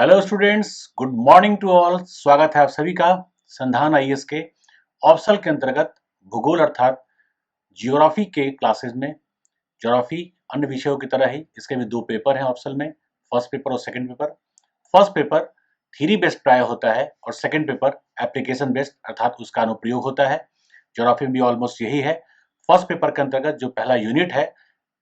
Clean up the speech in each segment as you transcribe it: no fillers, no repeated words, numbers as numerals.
Hello students, good morning to all. स्वागत है आप सभी का संधान आईएएस के ऑप्शनल के अंतर्गत भूगोल अर्थात जियोग्राफी के क्लासेस में। ज्योग्राफी अन्य विषयों की तरह ही इसके भी दो पेपर हैं ऑप्शनल में, फर्स्ट पेपर और second paper. First paper theory based प्राय होता है और सेकंड पेपर एप्लीकेशन बेस्ड अर्थात उसका अनुप्रयोग होता है। ज्योग्राफी में भी ऑलमोस्ट यही है। फर्स्ट पेपर के अंतर्गत जो पहला यूनिट है,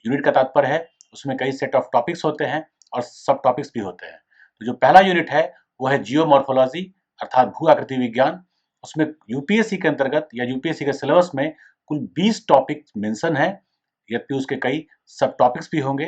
यूनिट का तात्पर्य है उसमें कई सेट ऑफ टॉपिक्स होते हैं और सब टॉपिक्स भी होते हैं। तो जो पहला यूनिट है वो है जियोमॉर्फोलॉजी अर्थात भू आकृति विज्ञान। उसमें यूपीएससी के अंतर्गत या यूपीएससी के सिलेबस में कुल 20 टॉपिक मेंशन है, यद्यपि उसके कई सब टॉपिक्स भी होंगे।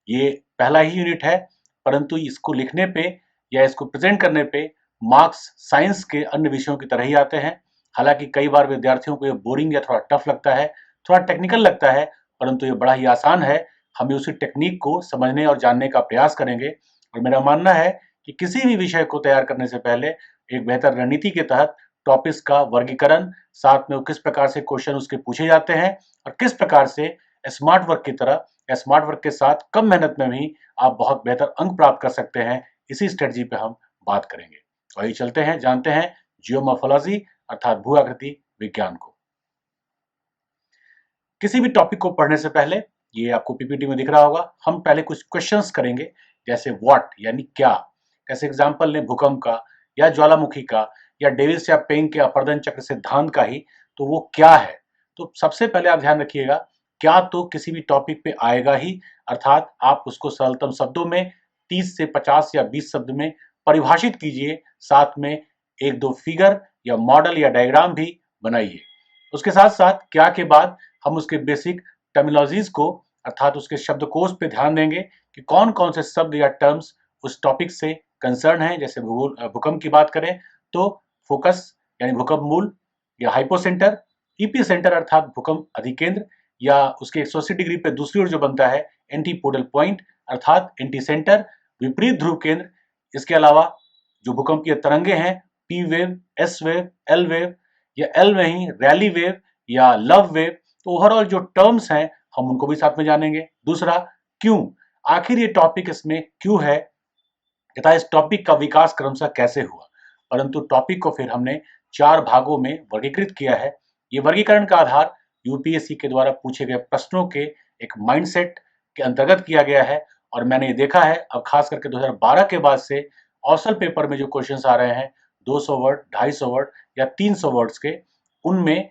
ये पहला ही यूनिट है, परंतु इसको लिखने पे या इसको प्रेजेंट करने पे मार्क्स साइंस के अन्य विषयों की तरह ही आते हैं। हालांकि कई बार विद्यार्थियों को ये बोरिंग या थोड़ा टफ लगता है, थोड़ा टेक्निकल लगता है, परंतु ये बड़ा ही आसान है। हम उसी टेक्निक को समझने और जानने का प्रयास करेंगे और मेरा मानना है कि किसी भी विषय को तैयार करने से पहले एक बेहतर रणनीति के तहत टॉपिक्स का वर्गीकरण, साथ में वो किस प्रकार से क्वेश्चन उसके पूछे जाते हैं और किस प्रकार से स्मार्ट वर्क की तरह या स्मार्ट वर्क के साथ कम मेहनत में भी आप बहुत बेहतर अंक प्राप्त कर सकते हैं, इसी स्ट्रेटजी पे हम बात करेंगे। तो आइए चलते हैं, जानते हैं जियोमॉर्फोलॉजी अर्थात भू आकृति विज्ञान को। किसी भी टॉपिक को पढ़ने से पहले, ये आपको पीपीटी में दिख रहा होगा, हम पहले कुछ क्वेश्चंस करेंगे, जैसे व्हाट यानी क्या। जैसे एग्जांपल लें भूकंप का या ज्वालामुखी का या डेविस या पेंग के अपरदन चक्र सिद्धांत का ही, तो वो क्या है। तो सबसे पहले आप ध्यान रखिएगा, क्या तो किसी भी टॉपिक पे आएगा ही, अर्थात आप उसको सरलतम शब्दों में 30 से 50 या 20 शब्द में परिभाषित कीजिए, साथ में एक दो फिगर या मॉडल या डायग्राम भी बनाइए। उसके साथ साथ क्या के बाद हम उसके बेसिक टर्मिनोलॉजीज को अर्थात उसके शब्दकोश पे ध्यान देंगे कि कौन कौन से शब्द या टर्म्स उस टॉपिक से कंसर्न है। जैसे भूकंप की बात करें तो फोकस यानी भूकंप मूल या हाइपोसेंटर, ईपी सेंटर अर्थात भूकंप अधिकेंद्र, या उसके 180 डिग्री पे दूसरी ओर जो बनता है एंटीपोडल पॉइंट अर्थात एंटी सेंटर, विपरीत ध्रुव केंद्र। इसके अलावा जो भूकंप की तरंगे हैं, P wave, S wave, L wave या एल में ही रैली वेव या लव वेव, तो ओवरऑल जो टर्म्स हैं हम उनको भी साथ में जानेंगे। दूसरा, क्यों, आखिर ये टॉपिक इसमें क्यों है तथा इस टॉपिक का विकास क्रमशः कैसे हुआ। परंतु टॉपिक को फिर हमने 4 भागों में वर्गीकृत किया है। ये वर्गीकरण का आधार यूपीएससी के द्वारा पूछे गए प्रश्नों के एक माइंडसेट के अंतर्गत किया गया है और मैंने ये देखा है अब खास करके 2012 के बाद से ऑप्शनल पेपर में जो क्वेश्चंस आ रहे हैं 200 वर्ड, 250 वर्ड या 300 वर्ड्स के, उनमें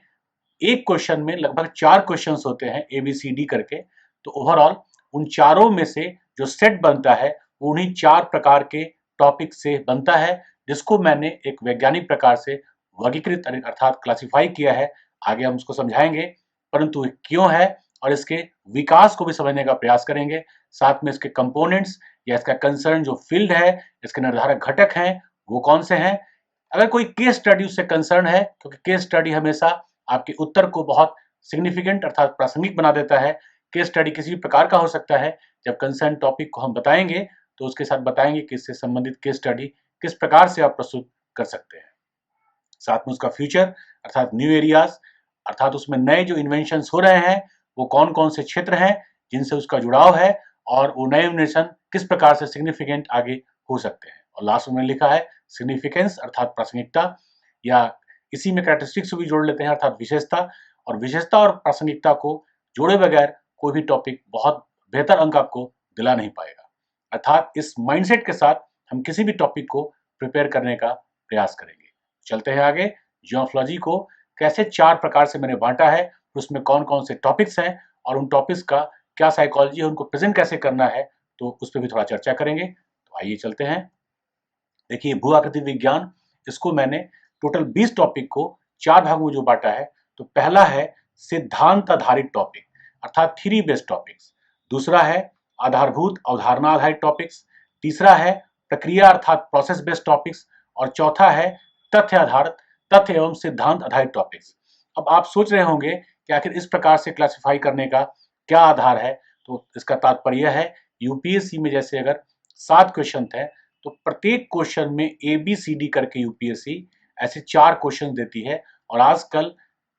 एक क्वेश्चन में लगभग 4 क्वेश्चंस होते हैं ABCD करके। तो ओवरऑल उन चारों में से जो सेट बनता है वो उन्हीं 4 प्रकार के टॉपिक से बनता है, जिसको मैंने एक वैज्ञानिक प्रकार से वर्गीकृत अर्थात क्लासिफाई किया है। आगे हम उसको समझाएंगे, परंतु क्यों है और इसके विकास को भी समझने का प्रयास करेंगे। साथ में इसके कंपोनेंट्स या इसका कंसर्न जो फील्ड है, इसके निर्धारक घटक हैं, वो कौन से हैं। अगर कोई केस स्टडी उससे कंसर्न है, क्योंकि केस स्टडी हमेशा आपके उत्तर को बहुत सिग्निफिकेंट अर्थात प्रासंगिक बना देता है। केस स्टडी किसी भी प्रकार का हो सकता है। जब कंसर्न टॉपिक को हम बताएंगे तो उसके साथ बताएंगे कि इससे संबंधित केस स्टडी किस प्रकार से आप प्रस्तुत कर सकते हैं। साथ में उसका फ्यूचर अर्थात न्यू एरियाज, अर्थात उसमें नए जो इन्वेंशंस हो रहे हैं वो कौन कौन से क्षेत्र हैं जिनसे उसका जुड़ाव है और वो नए इन्वेंशन किस प्रकार से सिग्निफिकेंट आगे हो सकते हैं। और लास्ट में लिखा है सिग्निफिकेंस अर्थात प्रासंगिकता, या इसी में कैरेक्टरिस्टिक्स भी जोड़ लेते हैं अर्थात विशेषता। और विशेषता और प्रासंगिकता को जोड़े बगैर कोई भी टॉपिक बहुत बेहतर अंक आपको दिला नहीं पाएगा। अर्थात इस माइंडसेट के साथ हम किसी भी टॉपिक को प्रिपेयर करने का प्रयास करेंगे। चलते हैं आगे, जियोमॉर्फोलॉजी को कैसे 4 प्रकार से मैंने बांटा है, उसमें कौन कौन से टॉपिक्स हैं और उन टॉपिक्स का क्या साइकोलॉजी है, उनको प्रेजेंट कैसे करना है, तो उस पर भी थोड़ा चर्चा करेंगे। तो आइए चलते हैं। देखिए, भू आकृति विज्ञान, इसको मैंने टोटल 20 टॉपिक को 4 भागों में जो बांटा है। तो पहला है सिद्धांत आधारित टॉपिक अर्थात थ्योरी बेस्ड टॉपिक्स। दूसरा है आधारभूत अवधारणा आधारित टॉपिक्स। तीसरा है प्रक्रिया अर्थात प्रोसेस बेस्ड टॉपिक्स। और चौथा है तथ्य आधारित, तथ्य एवं सिद्धांत आधारित टॉपिक्स। अब आप सोच रहे होंगे कि आखिर इस प्रकार से क्लासिफाई करने का क्या आधार है। तो इसका तात्पर्य है, यूपीएससी में जैसे अगर 7 क्वेश्चन थे तो प्रत्येक क्वेश्चन में ABCD करके यूपीएससी ऐसे 4 क्वेश्चन देती है। और आजकल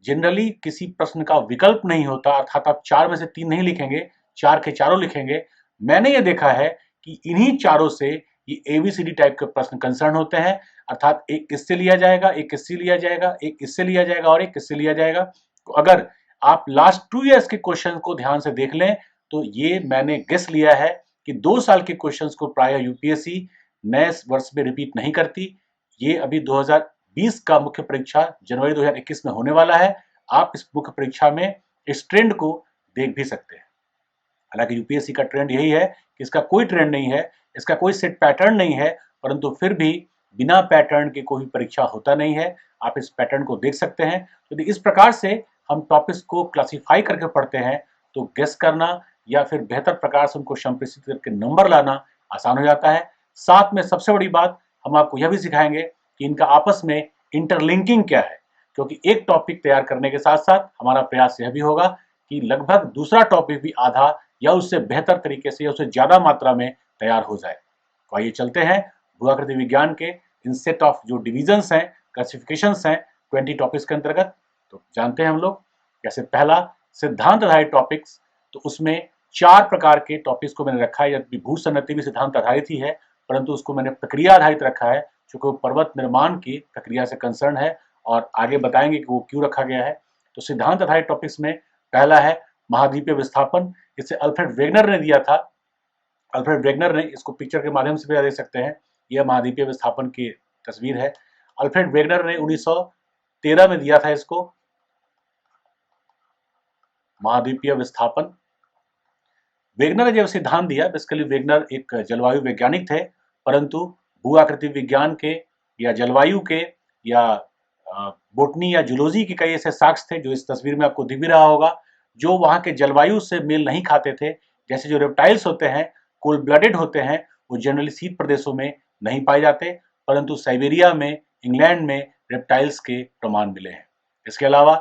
जनरली किसी प्रश्न का विकल्प नहीं होता, अर्थात आप 4 में से 3 नहीं लिखेंगे, 4 के चारों लिखेंगे। मैंने ये देखा है कि इन्हीं चारों से ये ABCD टाइप के प्रश्न कंसर्न होते हैं, अर्थात एक इससे लिया जाएगा, एक इससे लिया जाएगा, एक इससे लिया जाएगा और एक इससे लिया जाएगा। तो अगर आप लास्ट 2 इयर्स के क्वेश्चन को ध्यान से देख लें तो ये मैंने गेस लिया है कि 2 साल के क्वेश्चंस को प्राय यूपीएससी नए वर्ष में रिपीट नहीं करती। ये अभी 2020 का मुख्य परीक्षा जनवरी 2021 में होने वाला है। आप इस मुख्य परीक्षा में इस ट्रेंड को देख भी सकते हैं। हालांकि यूपीएससी का ट्रेंड यही है कि इसका कोई ट्रेंड नहीं है, इसका कोई सेट पैटर्न नहीं है, परंतु फिर भी बिना पैटर्न के कोई परीक्षा होता नहीं है। आप इस पैटर्न को देख सकते हैं। तो इस प्रकार से हम टॉपिक्स को क्लासिफाई करके पढ़ते हैं तो गेस करना या फिर बेहतर प्रकार से उनको संप्रेषित करके नंबर लाना आसान हो जाता है। साथ में सबसे बड़ी बात हम आपको यह भी सिखाएंगे कि इनका आपस में इंटरलिंकिंग क्या है, क्योंकि एक टॉपिक तैयार करने के साथ साथ हमारा प्रयास यह भी होगा कि लगभग दूसरा टॉपिक भी आधा या उससे बेहतर तरीके से या उससे ज्यादा मात्रा में तैयार हो जाए। तो आइए चलते हैं भूआकृति विज्ञान के इन सेट ऑफ जो डिविजन्स हैं, क्लासिफिकेशंस हैं 20 टॉपिक्स के अंतर्गत। तो जानते हैं हम लोग। जैसे पहला सिद्धांत आधारित टॉपिक्स, तो उसमें 4 प्रकार के टॉपिक्स को मैंने रखा है। यदि भू सन्नति भी सिद्धांत आधारित ही है, परंतु उसको मैंने प्रक्रिया आधारित रखा है क्योंकि वो पर्वत निर्माण की प्रक्रिया से कंसर्न है और आगे बताएंगे कि वो क्यों रखा गया है। तो सिद्धांत आधारित टॉपिक्स में पहला है महाद्वीपीय विस्थापन। इसे अल्फ्रेड वेगनर ने दिया था। अल्फ्रेड वेगनर ने, इसको पिक्चर के माध्यम से भी देख सकते हैं, यह महाद्वीपीय विस्थापन की तस्वीर है। अल्फ्रेड वेगनर ने 1913 में दिया था इसको, महाद्वीपीय विस्थापन। वेगनर ने जब सिद्धांत दिया, बेसिकली वेगनर एक जलवायु वैज्ञानिक थे, परंतु भू आकृति विज्ञान के या जलवायु के या बोटनी या जूलॉजी के कई ऐसे साक्ष्य थे जो इस तस्वीर में आपको दिख भी रहा होगा, जो वहां के जलवायु से मेल नहीं खाते थे। जैसे जो रेप्टाइल्स होते हैं, कोल्ड ब्लडेड होते हैं, वो जनरली शीत प्रदेशों में नहीं पाए जाते, परंतु साइबेरिया में, इंग्लैंड में रेप्टाइल्स के प्रमाण मिले हैं। इसके अलावा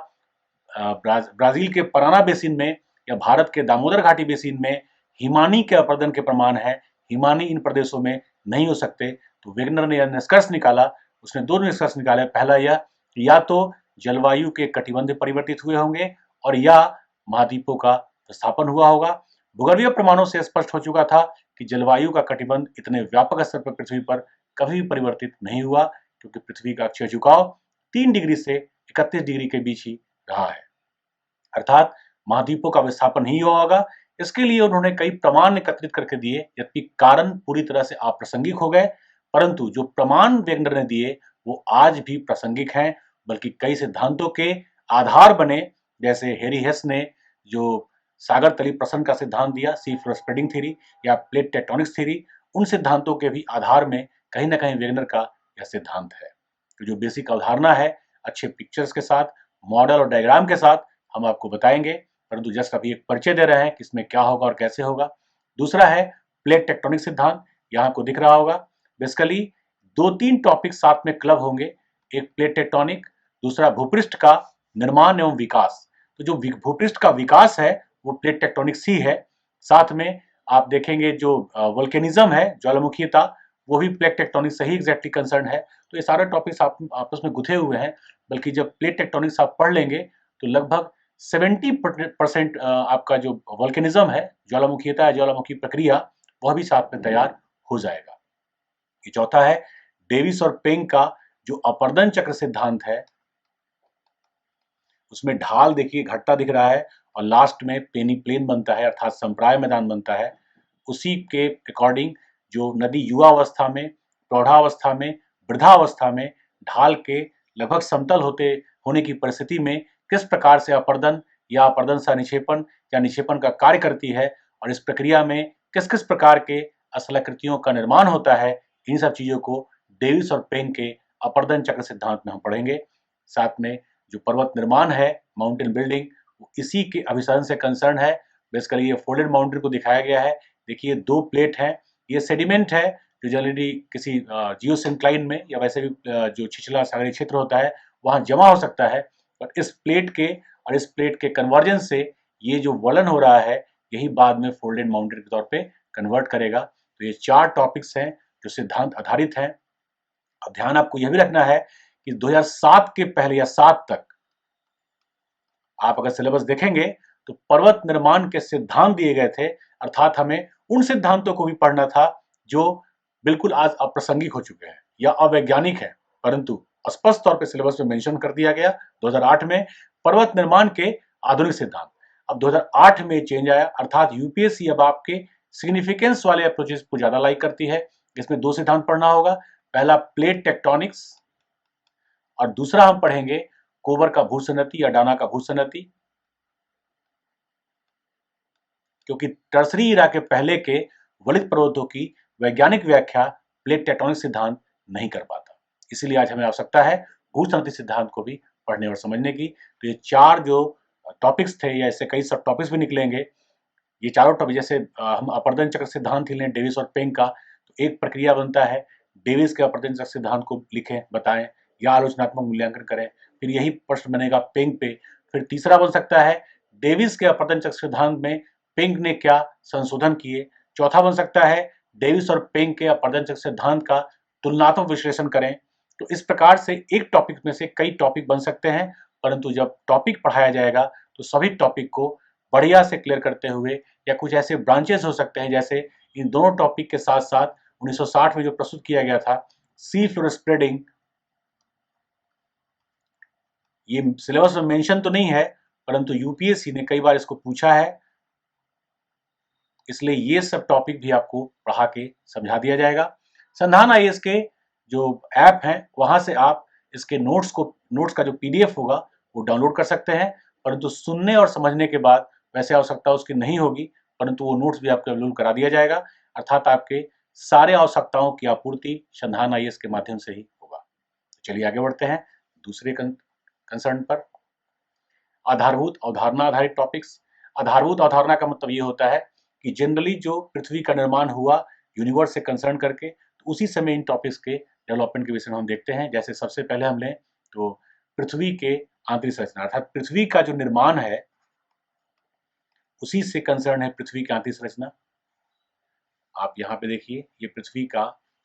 ब्राजील के पराना बेसिन में या भारत के दामोदर घाटी बेसिन में हिमानी के अपरदन के प्रमाण है। हिमानी इन प्रदेशों में नहीं हो सकते। तो वेगनर ने यह निष्कर्ष निकाला, उसने 2 निष्कर्ष निकाले। पहला यह, या तो जलवायु के कटिबंध परिवर्तित हुए होंगे और या महाद्वीपों का विस्थापन हुआ होगा। भूगर्भीय प्रमाणों से स्पष्ट हो चुका था कि जलवायु का कटिबंध इतने व्यापक स्तर पर पृथ्वी पर कभी भी परिवर्तित नहीं हुआ, क्योंकि पृथ्वी का अक्षीय झुकाव 3 डिग्री से 31 डिग्री के बीच ही रहा है, अर्थात महाद्वीपों का विस्थापन नहीं हुआ होगा। इसके लिए उन्होंने कई प्रमाण एकत्रित करके दिए, यद्यपि कारण पूरी तरह से अप्रासंगिक हो गए, परंतु जो प्रमाण वेगनर ने दिए वो आज भी प्रासंगिक हैं, बल्कि कई सिद्धांतों के आधार बने। जैसे हेरी हेस ने जो सागर तली प्रसरण का सिद्धांत दिया, सी फ्लोर स्प्रेडिंग थ्योरी या प्लेट टेक्टोनिक्स थ्योरी, उन सिद्धांतों के भी आधार में कहीं ना कहीं वेगनर का यह सिद्धांत है। तो जो बेसिक अवधारणा है, अच्छे पिक्चर्स के साथ, मॉडल और डायग्राम के साथ हम आपको बताएंगे, परंतु जस्ट अभी एक परिचय दे रहे हैं कि इसमें क्या होगा और कैसे होगा। दूसरा है प्लेट टेक्टोनिक सिद्धांत, यहाँ आपको दिख रहा होगा। बेसिकली 2-3 टॉपिक साथ में क्लब होंगे, एक प्लेट टेक्टोनिक, दूसरा भूपृष्ठ का निर्माण एवं विकास। तो जो भूपृष्ठ का विकास है वो प्लेट टेक्टोनिक्स ही है। साथ में आप देखेंगे जो वोल्केनिज्म है, ज्वालामुखीयता, वो भी प्लेट टेक्टोनिक्स से ही एग्जैक्टली कंसर्न है। तो ये सारे टॉपिक्स आपस में गुथे हुए हैं, बल्कि जब प्लेट टेक्टोनिक्स आप पढ़ लेंगे तो लगभग 70% आपका जो वोल्केनिज्म है, ज्वालामुखीयता है, ज्वालामुखी प्रक्रिया, वह भी साथ में तैयार हो जाएगा। ये चौथा है डेविस और पेंग का जो अपर्दन चक्र सिद्धांत है, उसमें ढाल देखिए घटता दिख रहा है और लास्ट में पेनी प्लेन बनता है, अर्थात संप्राय मैदान बनता है। उसी के अकॉर्डिंग जो नदी युवावस्था में, प्रौढ़ावस्था में, वृद्धावस्था में ढाल के लगभग समतल होने की परिस्थिति में किस प्रकार से अपर्दन या अपर्दन सह निक्षेपण या निक्षेपण का कार्य करती है और इस प्रक्रिया में किस किस प्रकार के असलाकृतियों का निर्माण होता है, इन सब चीजों को डेविस और पेंग के अपर्दन चक्र सिद्धांत में हम पढ़ेंगे। साथ में जो पर्वत निर्माण है, माउंटेन बिल्डिंग, इसी के अभिसरण से कंसर्न है। बेसिकली ये फोल्डेड माउंटेन को दिखाया गया है। देखिए 2 प्लेट हैं, ये सेडिमेंट है जो जनरली किसी जियोसिंक्लाइन में या वैसे भी जो छिछला सागरीय क्षेत्र होता है वहां जमा हो सकता है, और इस प्लेट के और इस प्लेट के कन्वर्जेंस से ये जो वलन हो रहा है यही बाद में फोल्डेड माउंटेन के तौर पे कन्वर्ट करेगा। तो ये 4 टॉपिक्स हैं जो सिद्धांत आधारित हैं। अब ध्यान आपको यह भी रखना है कि 2007 के पहले या 7 तक आप अगर सिलेबस देखेंगे तो पर्वत निर्माण के सिद्धांत दिए गए थे, अर्थात हमें उन सिद्धांतों को भी पढ़ना था जो बिल्कुल आज अप्रासंगिक हो चुके हैं या अवैज्ञानिक हैं, परंतु स्पष्ट तौर पे सिलेबस में मेंशन कर दिया गया 2008 में पर्वत निर्माण के आधुनिक सिद्धांत। अब 2008 में चेंज आया, अर्थात यूपीएससी अब आपके सिग्निफिकेंस वाले अप्रोचेस को ज्यादा लाइक करती है। इसमें दो सिद्धांत पढ़ना होगा, पहला प्लेट टेक्टोनिक्स और दूसरा हम पढ़ेंगे कोबर का भूसन्नति या डाना का भूसन्नति, क्योंकि टर्सरी इरा के पहले के वलित पर्वतों की वैज्ञानिक व्याख्या प्लेट टेक्टोनिक सिद्धांत नहीं कर पाता। इसीलिए आज हमें आवश्यकता है भूसन्नति सिद्धांत को भी पढ़ने और समझने की। तो ये चार जो टॉपिक्स थे या ऐसे कई सब टॉपिक्स भी निकलेंगे, ये चारों टॉपिक जैसे हम अपर्दन चक्र सिद्धांत ही लें डेविस और पेंग का, तो एक प्रक्रिया बनता है डेविस के अपर्दन चक्र सिद्धांत को लिखें, बताएं या आलोचनात्मक मूल्यांकन करें, फिर यही प्रश्न बनेगा पेंग पे। फिर तीसरा बन सकता है डेविस के अपर्दन चक्र सिद्धांत में पेंग ने क्या संशोधन किए। चौथा बन सकता है डेविस और पेंग के अपर्दन चक्र सिद्धांत का तुलनात्मक विश्लेषण करें। तो इस प्रकार से एक टॉपिक में से कई टॉपिक बन सकते हैं, परंतु जब टॉपिक पढ़ाया जाएगा तो सभी टॉपिक को बढ़िया से क्लियर करते हुए, या कुछ ऐसे ब्रांचेस हो सकते हैं जैसे इन दोनों टॉपिक के साथ साथ 1960 में जो प्रस्तुत किया गया था सी फ्लोर स्प्रेडिंग, ये सिलेबस में मेंशन तो नहीं है परंतु यूपीएससी ने कई बार इसको पूछा है, इसलिए ये सब टॉपिक भी आपको पढ़ा के समझा दिया जाएगा। संधान आईएएस के जो ऐप हैं वहां से आप इसके नोट्स का जो पीडीएफ होगा वो डाउनलोड कर सकते हैं, परंतु सुनने और समझने के बाद वैसे आवश्यकता उसकी नहीं होगी, परंतु वो नोट्स भी आपको अवेलेबल करा दिया जाएगा, अर्थात आपके सारे आवश्यकताओं की आपूर्ति संधान आईएएस के माध्यम से ही होगा। चलिए आगे बढ़ते हैं दूसरे कंसर्न पर, आधारभूत अवधारणा आधारित टॉपिक्स। आधारभूत अवधारणा का मतलब ये होता है कि जनरली जो पृथ्वी का निर्माण हुआ यूनिवर्स से कंसर्न करके, तो उसी समय इन टॉपिक्स के डेवलपमेंट के विषय में हम देखते हैं। जैसे सबसे पहले हम लें तो पृथ्वी के आंतरिक संरचना, अर्थात पृथ्वी का जो निर्माण है उसी से कंसर्न है पृथ्वी की आंतरिक संरचना। आप यहाँ पे देखिए ये पृथ्वी का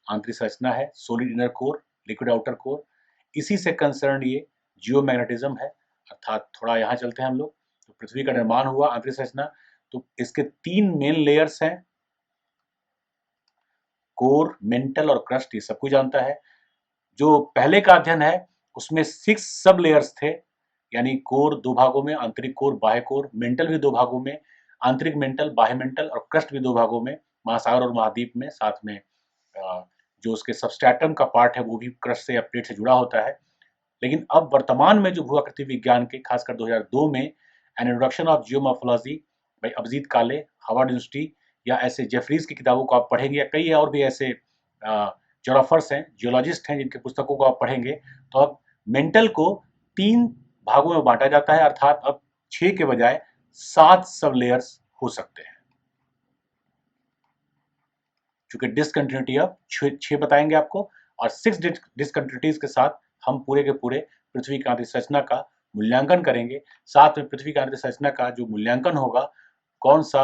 आंतरिक संरचना है, solid inner core, liquid outer core, इसी से कंसर्न ये जियोमैग्नेटिज्म है। अर्थात थोड़ा यहाँ चलते हैं हम लोग, तो पृथ्वी का निर्माण हुआ आंतरिक संरचना, तो इसके तीन मेन लेयर्स हैं, कोर, मेंटल और क्रस्ट, ये सब कुछ जानता है। जो पहले का अध्ययन है उसमें 6 सब लेयर्स थे, यानी कोर दो भागों में, आंतरिक कोर, बाह्य कोर, मेंटल भी दो भागों में, आंतरिक मेंटल, बाह्य मेंटल और क्रस्ट भी दो भागों में, महासागर और महाद्वीप में, साथ में जो उसके सबस्ट्रेटम का पार्ट है वो भी क्रस्ट से या प्लेट से जुड़ा होता है। लेकिन अब वर्तमान में जो भूआकृति विज्ञान के खासकर 2002 में एन इंट्रोडक्शन ऑफ जियोमॉर्फोलॉजी भाई अभिजीत काले, हार्वर्ड यूनिवर्सिटी या ऐसे जेफरीज की किताबों को आप पढ़ेंगे, या कई और भी ऐसे जोग्राफर्स हैं, जियोलॉजिस्ट हैं जिनके पुस्तकों को आप पढ़ेंगे, तो अब मेंटल को 3 भागों में बांटा जाता है, अर्थात अब 6 के बजाय 7 सब लेयर्स हो सकते हैं। चूंकि डिसकंटिन्यूटी अब 6 बताएंगे आपको, और 6 डिसकंटिन्यूटीज के साथ हम पूरे के पूरे पृथ्वी की आंतरिक संरचना का मूल्यांकन करेंगे। साथ में पृथ्वी की आंतरिक संरचना का जो मूल्यांकन होगा, कौन सा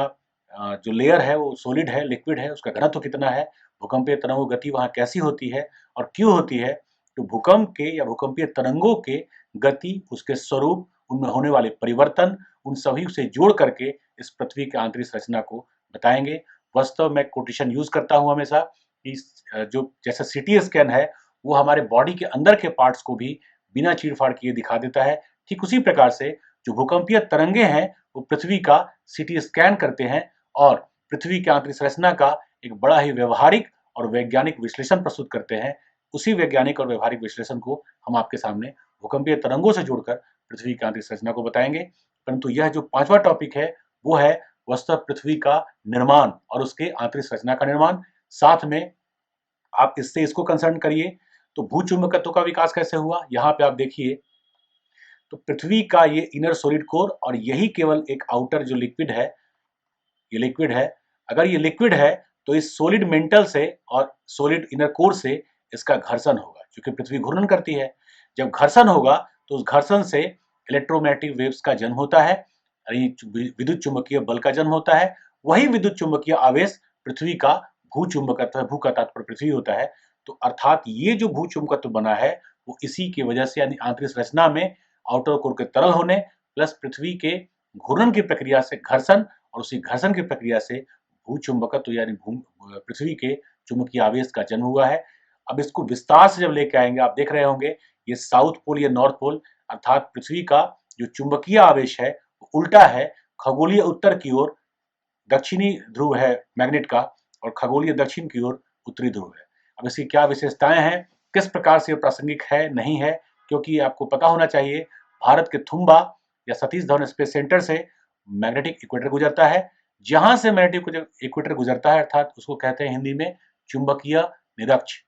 जो लेयर है वो सॉलिड है, लिक्विड है, उसका घनत्व कितना है, भूकंपीय तरंगों की गति वहां कैसी होती है और क्यों होती है, तो भूकंप के या भूकंपीय तरंगों के गति, उसके स्वरूप, उनमें होने वाले परिवर्तन, उन सभी से जोड़ करके इस पृथ्वी की आंतरिक संरचना को बताएंगे। वास्तव में कोटेशन यूज करता हूं हमेशा, जो जैसा सीटी स्कैन है वो हमारे बॉडी के अंदर के पार्ट्स को भी बिना चीरफाड़ किए दिखा देता है, ठीक उसी प्रकार से जो भूकंपीय तरंगे हैं वो पृथ्वी का सीटी स्कैन करते हैं और पृथ्वी की आंतरिक संरचना का एक बड़ा ही व्यवहारिक और वैज्ञानिक विश्लेषण प्रस्तुत करते हैं। उसी वैज्ञानिक और व्यवहारिक विश्लेषण को हम आपके सामने भूकंपीय तरंगों से जोड़कर पृथ्वी की आंतरिक संरचना को बताएंगे। परंतु यह जो 5वां टॉपिक है वो है वस्तु पृथ्वी का निर्माण और उसके आंतरिक संरचना का निर्माण। साथ में आप इसको कंसर्न करिए, तो भूचुंबकत्व का विकास कैसे हुआ, यहाँ पे आप देखिए, तो पृथ्वी का ये इनर सॉलिड कोर और यही केवल एक आउटर जो लिक्विड है, ये लिक्विड है। अगर ये लिक्विड है तो इस सॉलिड मेंटल से और सॉलिड इनर कोर से इसका घर्षण होगा, क्योंकि पृथ्वी घूर्णन करती है। जब घर्षण होगा तो उस घर्षण से इलेक्ट्रोमैग्नेटिक वेव्स का जन्म होता है, विद्युत चुंबकीय बल का जन्म होता है। वही विद्युत चुंबकीय आवेश पृथ्वी का भूचुंबकत्व है, भू का तात्पर्य पृथ्वी होता है। तो अर्थात ये जो भूचुंबकत्व बना है वो इसी की वजह से, यानी आंतरिक संरचना में आउटर कोर के तरल होने प्लस पृथ्वी के घूर्णन की प्रक्रिया से घर्षण और उसी घर्षण की प्रक्रिया से भूचुंबकत्व यानी पृथ्वी के चुंबकीय आवेश का जन्म हुआ है। अब इसको विस्तार से जब लेके आएंगे, आप देख रहे होंगे ये साउथ पोल या नॉर्थ पोल, अर्थात पृथ्वी का जो चुंबकीय आवेश है वो उल्टा है। खगोलीय उत्तर की ओर दक्षिणी ध्रुव है मैग्नेट का, और खगोलीय दक्षिण की ओर उत्तरी ध्रुव है। अब इसकी क्या विशेषताएं हैं, किस प्रकार से ये प्रासंगिक है नहीं है, क्योंकि आपको पता होना चाहिए भारत के थुम्बा या सतीश धवन स्पेस सेंटर से मैग्नेटिक इक्वेटर गुजरता है। जहां से मैग्नेटिक इक्वेटर गुजरता है, अर्थात उसको कहते हैं हिंदी में चुंबकीय निरक्ष,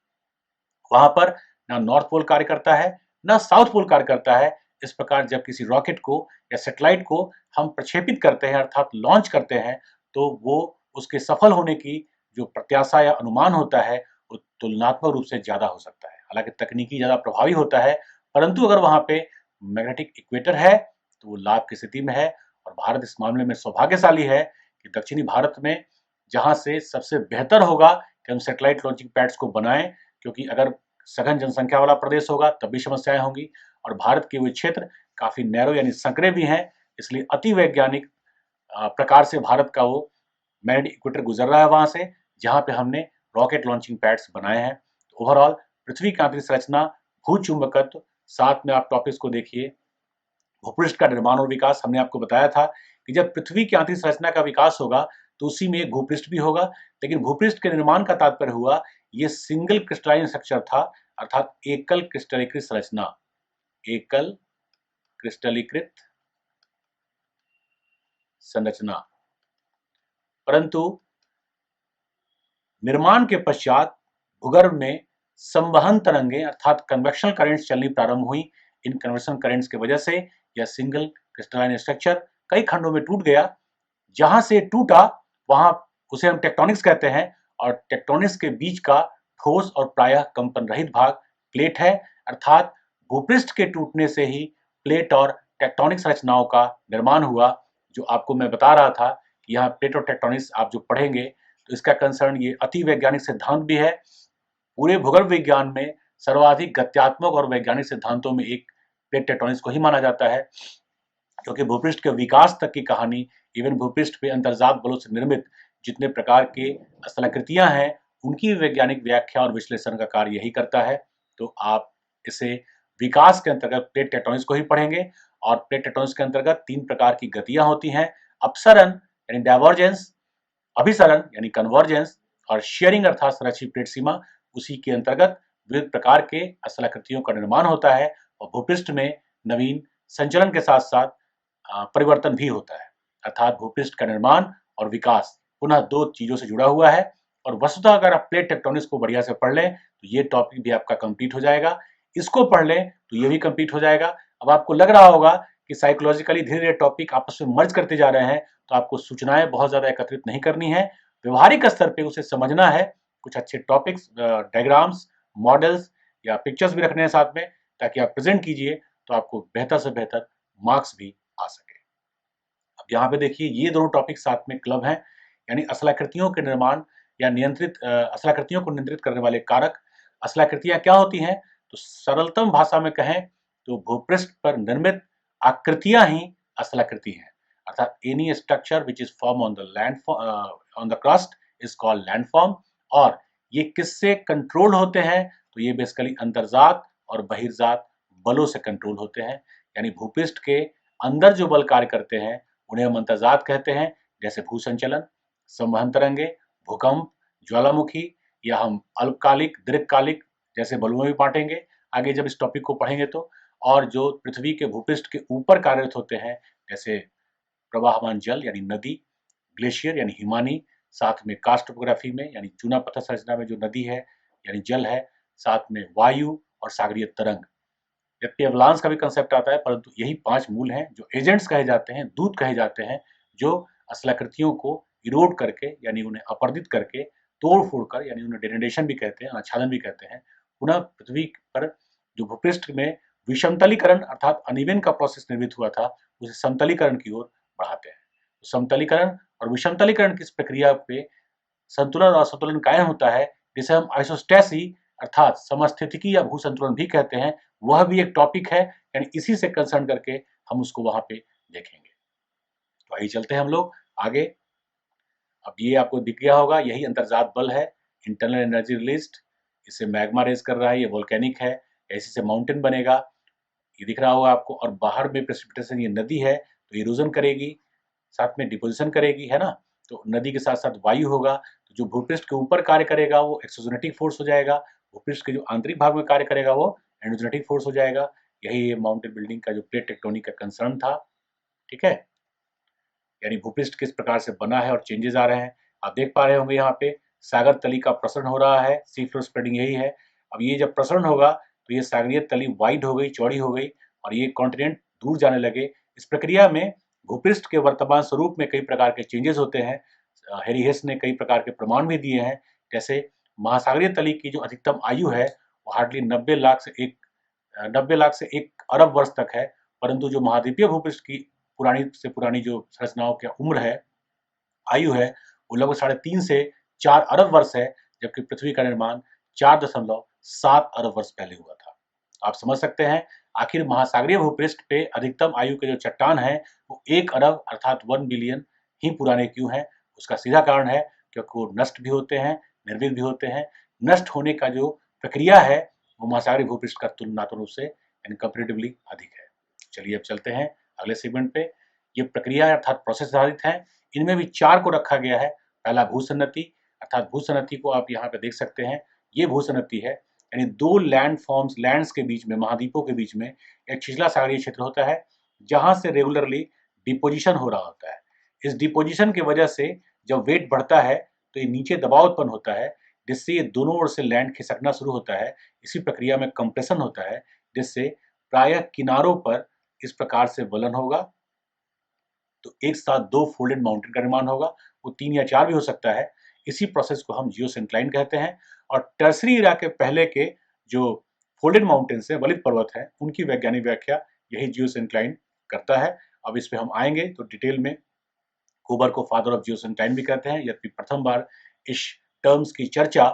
वहां पर ना नॉर्थ पोल कार्य करता है ना साउथ पोल कार्य करता है। इस प्रकार जब किसी रॉकेट को या सैटेलाइट को हम प्रक्षेपित करते हैं, अर्थात लॉन्च करते हैं, तो वो उसके सफल होने की जो प्रत्याशा या अनुमान होता है वो तुलनात्मक रूप से ज्यादा हो सकता है। हालांकि तकनीकी ज्यादा प्रभावी होता है, परंतु अगर वहां पे मैग्नेटिक इक्वेटर है तो वो लाभ की स्थिति में है। और भारत इस मामले में सौभाग्यशाली है कि दक्षिणी भारत में जहां से सबसे बेहतर होगा कि हम सैटेलाइट लॉन्चिंग पैड्स को बनाएं, क्योंकि अगर सघन जनसंख्या वाला प्रदेश होगा तब भी समस्याएं होंगी, और भारत के वे क्षेत्र काफी नैरो यानी संकरे भी हैं, इसलिए अति वैज्ञानिक प्रकार से भारत का वो मैग्नेटिक इक्वेटर गुजर रहा है वहां से, जहां पे हमने रॉकेट लॉन्चिंग पैड्स बनाए हैं। तो ओवरऑल पृथ्वी की आंतरिक संरचना, भू चुंबकत्व, साथ में आप टॉपिक्स को देखिए भूपृष्ठ का निर्माण और विकास। हमने आपको बताया था कि जब पृथ्वी की आंतरिक संरचना का विकास होगा तो उसी में एक भूपृष्ठ भी होगा, लेकिन भूपृष्ठ के निर्माण का तात्पर्य हुआ ये सिंगल क्रिस्टलाइन स्ट्रक्चर था, अर्थात एकल क्रिस्टलीकृत संरचना, एकल क्रिस्टलीकृत संरचना। परंतु निर्माण के पश्चात भूगर्भ में संवहन तरंगें अर्थात कन्वेक्शनल करंट्स चलनी प्रारंभ हुई। इन कन्वेक्शन करंट्स की वजह से यह सिंगल क्रिस्टलाइन स्ट्रक्चर कई खंडों में टूट गया। जहां से टूटा वहां उसे हम टेक्टोनिक्स कहते हैं, और टेक्टोनिक्स के बीच का ठोस और प्रायः कंपन रहित भाग प्लेट है। अर्थात भूपृष्ठ के टूटने से ही प्लेट और टेक्टोनिक संरचनाओं का निर्माण हुआ। जो आपको मैं बता रहा था कि यहाँ प्लेट और टेक्टोनिक्स आप जो पढ़ेंगे तो इसका कंसर्न ये अति वैज्ञानिक सिद्धांत भी है। पूरे भूगर्भ विज्ञान में सर्वाधिक गत्यात्मक और वैज्ञानिक सिद्धांतों में एक प्लेट टेक्टोनिक्स को ही माना जाता है, क्योंकि भूपृष्ठ के विकास तक की कहानी, इवन भूपृष्ठ पे अंतर्जात बलों से निर्मित जितने प्रकार के स्थलाकृतियां हैं उनकी वैज्ञानिक व्याख्या और विश्लेषण का कार्य यही करता है। तो आप इसे विकास के अंतर्गत प्लेट टेक्टोनिक्स को ही पढ़ेंगे, और प्लेट टेक्टोनिक्स के अंतर्गत 3 प्रकार की गतियां होती हैं, अपसरण यानी डाइवर्जेंस, अभिसरण यानी कन्वर्जेंस, और शेयरिंग अर्थात संरक्षित प्लेट सीमा। उसी के अंतर्गत विविध प्रकार के स्थलाकृतियों का निर्माण होता है, और भूपृष्ठ में नवीन संचलन के साथ साथ परिवर्तन भी होता है। अर्थात भूपृष्ठ का निर्माण और विकास पुनः 2 चीजों से जुड़ा हुआ है। और वस्तुतः अगर आप प्लेट टेक्टोनिक्स को बढ़िया से पढ़ लें तो ये टॉपिक भी आपका कंप्लीट हो जाएगा, इसको पढ़ लें तो ये भी कंप्लीट हो जाएगा। अब आपको लग रहा होगा कि साइकोलॉजिकली धीरे धीरे टॉपिक आपस में मर्ज करते जा रहे हैं, तो आपको सूचनाएं बहुत ज्यादा एकत्रित नहीं करनी है, व्यवहारिक स्तर पे उसे समझना है। कुछ अच्छे टॉपिक्स, डायग्राम्स, मॉडल्स या पिक्चर्स भी रखने हैं साथ में, ताकि आप प्रेजेंट कीजिए तो आपको बेहतर से बेहतर मार्क्स भी आ सके। अब यहाँ पे देखिए ये दोनों टॉपिक साथ में क्लब हैं, यानी स्थलाकृतियों के निर्माण या नियंत्रित स्थलाकृतियों को नियंत्रित करने वाले कारक। स्थलाकृतियां क्या होती हैं, तो सरलतम भाषा में कहें तो भूपृष्ठ पर निर्मित आकृतियां ही स्थलाकृति हैं। अर्थात any structure which is form on the land on the crust is called landform. और ये किससे कंट्रोल होते हैं, तो ये बेसिकली अंतर्जात और बहिर्जात बलों से कंट्रोल होते हैं। यानी भूपृष्ठ के अंदर जो बल कार्य करते हैं उन्हें हम अंतर्जात कहते हैं, जैसे भू संचलन, संवहन तरंगे, भूकंप, ज्वालामुखी, या हम अल्पकालिक, दीर्घकालिक जैसे बलों में भी बांटेंगे आगे जब इस टॉपिक को पढ़ेंगे तो। और जो पृथ्वी के भूपृष्ठ के ऊपर कार्यरत होते हैं, जैसे प्रवाहमान जल यानी नदी, ग्लेशियर यानी हिमानी, साथ में कास्ट टोपोग्राफी में यानी चूना पत्थर संरचना में जो नदी है यानी जल है, साथ में वायु और सागरीय तरंग। जबकि एवलांस का भी कंसेप्ट आता है, परंतु यही 5 मूल हैं जो एजेंट्स कहे जाते हैं, दूत कहे जाते हैं, जो स्थलाकृतियों को इरोड करके यानी उन्हें अपरदित करके, तोड़ फोड़ कर, यानी उन्हें डेनेडेशन भी कहते हैं, आच्छादन भी कहते हैं, पुनः पृथ्वी पर जो भूपृष्ठ में विषमतलीकरण अर्थात अनइवन का प्रोसेस निर्मित हुआ था उसे समतलीकरण की ओर बढ़ाते हैं। तो समतलीकरण और विषमतलीकरण की इस प्रक्रिया पे संतुलन और असंतुलन कायम होता है, जिसे हम आइसोस्टेसी अर्थात समस्थितिकी या भू संतुलन भी कहते हैं। वह भी एक टॉपिक है, यानी इसी से कंसर्न करके हम उसको वहां पे देखेंगे। तो आइए चलते हैं हम लोग आगे। अब ये आपको दिख गया होगा, यही अंतर्जात बल है, इंटरनल एनर्जी रिलीज्ड, इससे मैग्मा रेज कर रहा है, ये वोल्केनिक है, ऐसे से माउंटेन बनेगा, ये दिख रहा होगा आपको। और बाहर में प्रेसिपिटेशन, ये नदी है तो इरोजन करेगी, साथ में डिपोजिशन करेगी, है ना। तो नदी के साथ साथ वायु होगा, तो जो भूपृष्ठ के ऊपर कार्य करेगा वो एक्सोजेनेटिक फोर्स हो जाएगा, भूपृष्ठ के जो आंतरिक भाग में कार्य करेगा वो एंडोजेनेटिक फोर्स हो जाएगा। यही ये माउंटेन बिल्डिंग का जो प्लेट टेक्टोनिक का कंसर्न था, ठीक है। यानी भूपृष्ठ किस प्रकार से बना है और चेंजेस आ रहे हैं। आप देख पा रहे होंगे यहाँ पे सागर तली का प्रसरण हो रहा है, सी फ्लोर स्प्रेडिंग यही है। अब ये जब प्रसरण होगा तो ये सागरीय तली वाइड हो गई, चौड़ी हो गई और ये कॉन्टिनेंट दूर जाने लगे। इस प्रक्रिया में भूपृष्ठ के वर्तमान स्वरूप में कई प्रकार के चेंजेस होते हैं। हैरी हेस ने कई प्रकार के प्रमाण भी दिए हैं, जैसे महासागरीय तली की जो अधिकतम आयु है वो हार्डली 90 लाख से 1 अरब वर्ष तक है, परंतु जो महाद्वीपीय भूपृष्ठ की पुरानी से पुरानी जो संरचनाओं की उम्र है, आयु है, वो लगभग 3.5 से 4 अरब वर्ष है, जबकि पृथ्वी का निर्माण 4.7 अरब वर्ष पहले हुआ था। आप समझ सकते हैं आखिर महासागरीय भूपृष्ठ पे अधिकतम आयु के जो चट्टान है वो 1 अरब अर्थात 1 बिलियन ही पुराने क्यों हैं। उसका सीधा कारण है क्योंकि वो नष्ट भी होते हैं, निर्मित भी होते हैं। नष्ट होने का जो प्रक्रिया है वो महासागरीय भूपृष्ठ का तुलनात्मक रूप से कंपैरेटिवली अधिक है। चलिए अब चलते हैं अगले सेगमेंट पे। ये प्रक्रिया अर्थात प्रोसेस आधारित है, इनमें भी 4 को रखा गया है। पहला भूसन्नति, अर्थात भूसन्नति को आप यहाँ पे देख सकते हैं, ये भूसन्नति है, यानी 2 लैंड्स के बीच में, महाद्वीपों के बीच में एक छिछला सागरीय क्षेत्र होता है जहां से रेगुलरली डिपोजिशन हो रहा होता है। इस डिपोजिशन की वजह से जब वेट बढ़ता है तो ये नीचे दबाव उत्पन्न होता है, जिससे ये दोनों ओर से लैंड खिसकना शुरू होता है। इसी प्रक्रिया में कंप्रेशन होता है, जिससे प्रायः किनारों पर इस प्रकार से वलन होगा, तो एक साथ 2 फोल्डेड माउंटेन का निर्माण होगा, वो 3 या 4 भी हो सकता है। इसी प्रोसेस को हम जियोसिंक्लाइन कहते हैं। और टर्सरी इरा के पहले के जो फोल्डेड माउंटेन्स हैं, वलित पर्वत हैं, उनकी वैज्ञानिक व्याख्या यही जियोसिंक्लाइन करता है। अब इस पे हम आएंगे तो डिटेल में। हुबर को फादर ऑफ जियोसिंक्लाइन भी कहते हैं, यद्यपि प्रथम बार इस टर्म्स की चर्चा